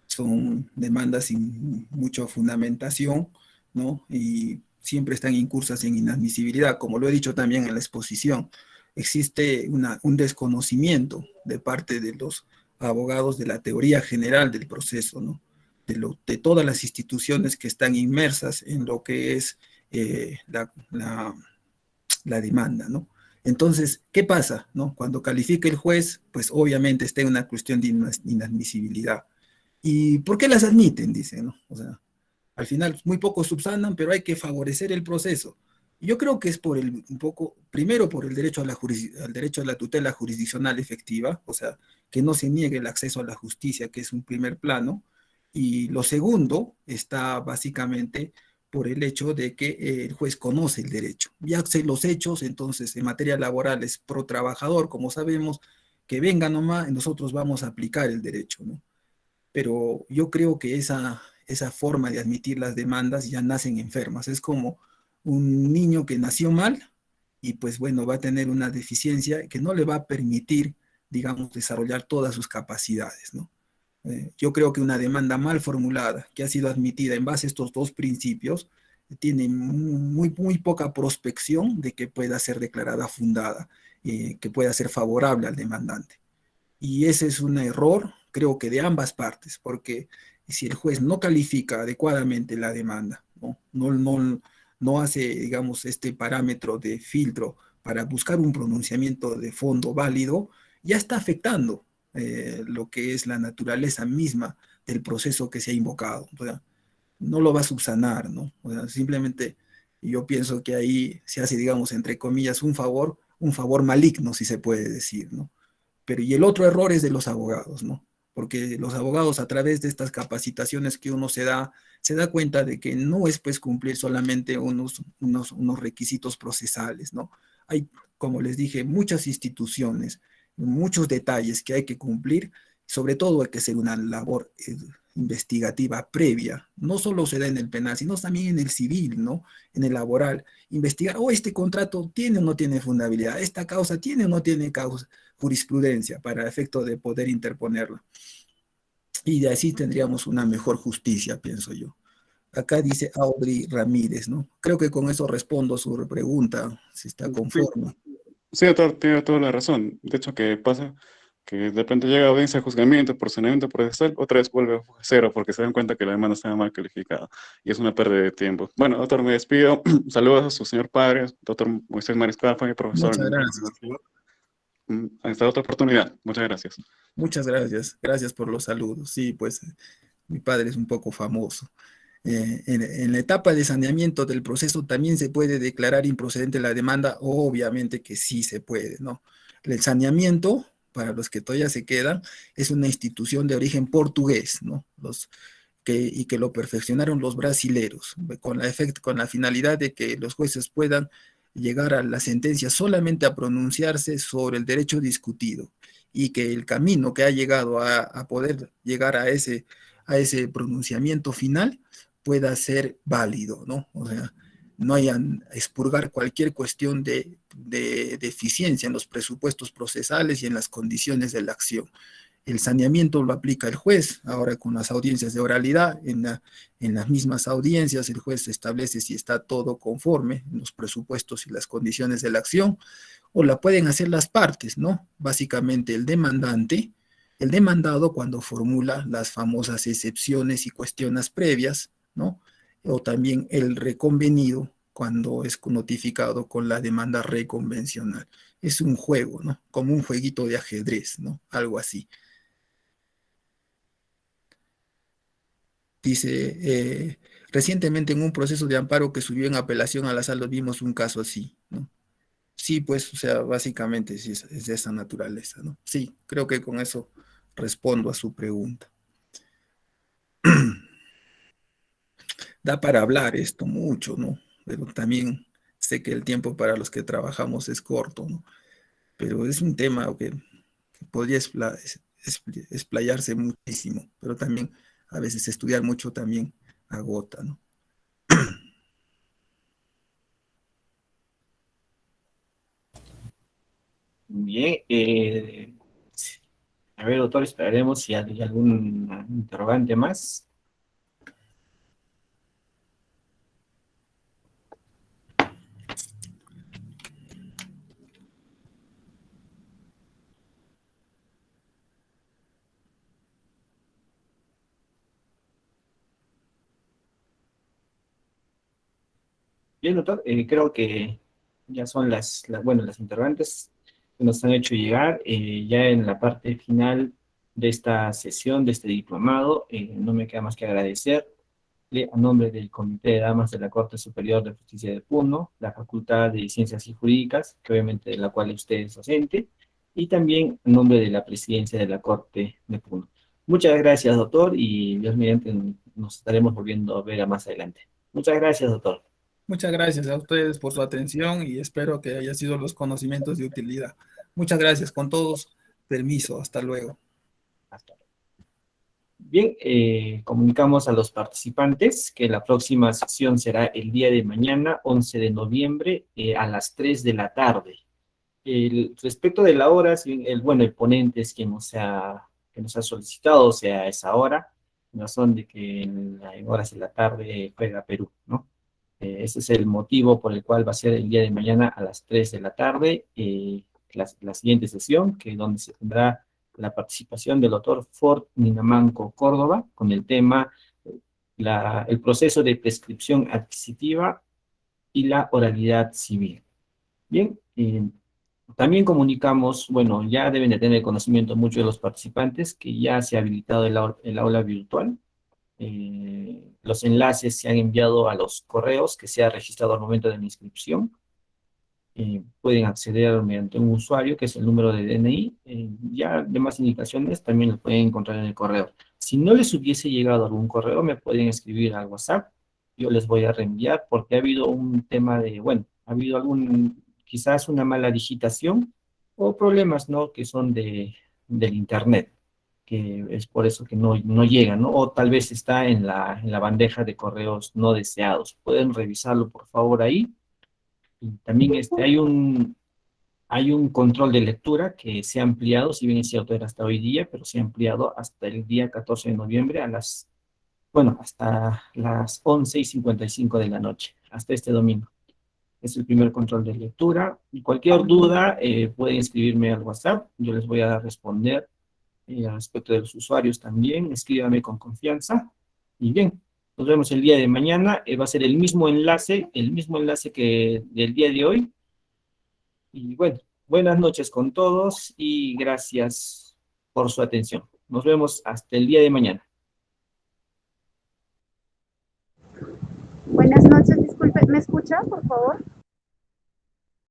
Son demandas sin mucha fundamentación, ¿no? Y siempre están incursas en inadmisibilidad, como lo he dicho también en la exposición. Existe un desconocimiento de parte de los abogados de la teoría general del proceso, ¿no?, de todas las instituciones que están inmersas en lo que es la demanda, ¿no? Entonces, ¿qué pasa, no? Cuando califica el juez, pues obviamente está en una cuestión de inadmisibilidad. ¿Y por qué las admiten? Dicen, ¿no? O sea, al final muy pocos subsanan, pero hay que favorecer el proceso. Yo creo que es un poco, primero por el derecho al derecho a la tutela jurisdiccional efectiva, o sea, que no se niegue el acceso a la justicia, que es un primer plano, y lo segundo está básicamente por el hecho de que el juez conoce el derecho. Ya sé los hechos, entonces en materia laboral es pro trabajador, como sabemos, que venga nomás, nosotros vamos a aplicar el derecho, ¿no? Pero yo creo que esa forma de admitir las demandas ya nacen enfermas. Es como un niño que nació mal y pues bueno, va a tener una deficiencia que no le va a permitir, digamos, desarrollar todas sus capacidades, ¿no? Yo creo que una demanda mal formulada, que ha sido admitida en base a estos dos principios, tiene muy poca prospección de que pueda ser declarada fundada, que pueda ser favorable al demandante. Y ese es un error, creo que de ambas partes, porque si el juez no califica adecuadamente la demanda, no hace, digamos, este parámetro de filtro para buscar un pronunciamiento de fondo válido, ya está afectando lo que es la naturaleza misma del proceso que se ha invocado. O sea, no lo va a subsanar, ¿no? O sea, simplemente yo pienso que ahí se hace, digamos, entre comillas, un favor maligno, si se puede decir, ¿no? Pero y el otro error es de los abogados, ¿no? Porque los abogados a través de estas capacitaciones que uno se da cuenta de que no es pues cumplir solamente unos requisitos procesales, ¿no? Hay, como les dije, muchas instituciones, muchos detalles que hay que cumplir, sobre todo hay que hacer una labor investigativa previa, no solo se da en el penal, sino también en el civil, ¿no? En el laboral, investigar, este contrato tiene o no tiene fundabilidad, esta causa tiene o no tiene causa, jurisprudencia, para efecto de poder interponerla. Y de así tendríamos una mejor justicia, pienso yo. Acá dice Audrey Ramírez, ¿no? Creo que con eso respondo a su pregunta, si está conforme. Sí, doctor, tiene toda la razón. De hecho, que pasa que de repente llega audiencia de juzgamiento por saneamiento procesal, otra vez vuelve a cero porque se dan cuenta que la demanda está mal calificada y es una pérdida de tiempo. Bueno, doctor, me despido. Saludos a su señor padre, doctor Moisés Mariscal, fue mi profesor Muchas en la gracias. universidad. Hasta otra oportunidad. Muchas gracias. Muchas gracias. Gracias por los saludos. Sí, pues mi padre es un poco famoso. En la etapa de saneamiento del proceso también se puede declarar improcedente la demanda, obviamente que sí se puede, ¿no? El saneamiento, para los que todavía se quedan, es una institución de origen portugués, ¿no? Y que lo perfeccionaron los brasileros, con la finalidad de que los jueces puedan llegar a la sentencia solamente a pronunciarse sobre el derecho discutido, y que el camino que ha llegado a poder llegar a ese pronunciamiento final pueda ser válido, ¿no? O sea, no hayan expurgar cualquier cuestión de deficiencia en los presupuestos procesales y en las condiciones de la acción. El saneamiento lo aplica el juez, ahora con las audiencias de oralidad, en las mismas audiencias el juez establece si está todo conforme en los presupuestos y las condiciones de la acción, o la pueden hacer las partes, ¿no? Básicamente el demandado cuando formula las famosas excepciones y cuestiones previas, ¿no? O también el reconvenido cuando es notificado con la demanda reconvencional. Es un juego, ¿no? Como un jueguito de ajedrez, ¿no? Algo así. Dice, recientemente en un proceso de amparo que subió en apelación a la sala vimos un caso así, ¿no? Sí, pues, o sea, básicamente sí es de esa naturaleza, ¿no? Sí, creo que con eso respondo a su pregunta. Da para hablar esto mucho, ¿no? Pero también sé que el tiempo para los que trabajamos es corto, ¿no? Pero es un tema que podría explayarse muchísimo, pero también a veces estudiar mucho también agota, ¿no? Bien, a ver, doctor, esperaremos si hay algún interrogante más. Bien, doctor, creo que ya son bueno, las interrogantes que nos han hecho llegar. Ya en la parte final de esta sesión, de este diplomado, no me queda más que agradecerle a nombre del Comité de Damas de la Corte Superior de Justicia de Puno, la Facultad de Ciencias y Jurídicas, que obviamente de la cual usted es docente, y también en nombre de la Presidencia de la Corte de Puno. Muchas gracias, doctor, y Dios mediante nos estaremos volviendo a ver a más adelante. Muchas gracias, doctor. Muchas gracias a ustedes por su atención y espero que haya sido los conocimientos de utilidad. Muchas gracias. Con todos, permiso. Hasta luego. Hasta luego. Bien, comunicamos a los participantes que la próxima sesión será el día de mañana, 11 de noviembre, a las 3 de la tarde. Respecto de la hora, bueno, el ponente es quien que nos ha solicitado, o sea, esa hora, en razón de que en horas de la tarde juega Perú, ¿no? Ese es el motivo por el cual va a ser el día de mañana a las 3 de la tarde, la siguiente sesión, donde se tendrá la participación del doctor Ford Minamanco Córdoba, con el tema el proceso de prescripción adquisitiva y la oralidad civil. Bien, también comunicamos, bueno, ya deben de tener conocimiento muchos de los participantes que ya se ha habilitado el aula virtual. Los enlaces se han enviado a los correos que se ha registrado al momento de la inscripción. Pueden acceder mediante un usuario, que es el número de DNI. Ya demás indicaciones también lo pueden encontrar en el correo. Si no les hubiese llegado algún correo, me pueden escribir al WhatsApp. Yo les voy a reenviar porque ha habido un tema bueno, ha habido quizás una mala digitación o problemas, ¿no? Que son del Internet. que es por eso que no llega, ¿no? O tal vez está en la bandeja de correos no deseados. Pueden revisarlo, por favor, ahí. Y también hay un control de lectura que se ha ampliado, si bien es cierto era hasta hoy día, pero se ha ampliado hasta el día 14 de noviembre hasta las 11:55 de la noche, hasta este domingo. Es el primer control de lectura. Y cualquier duda, pueden escribirme al WhatsApp, yo les voy a responder al respecto de los usuarios también. Escríbame con confianza. Y bien, nos vemos el día de mañana. Va a ser el mismo enlace que del día de hoy. Y bueno, buenas noches con todos y gracias por su atención. Nos vemos hasta el día de mañana. Buenas noches, disculpe, ¿me escucha, por favor?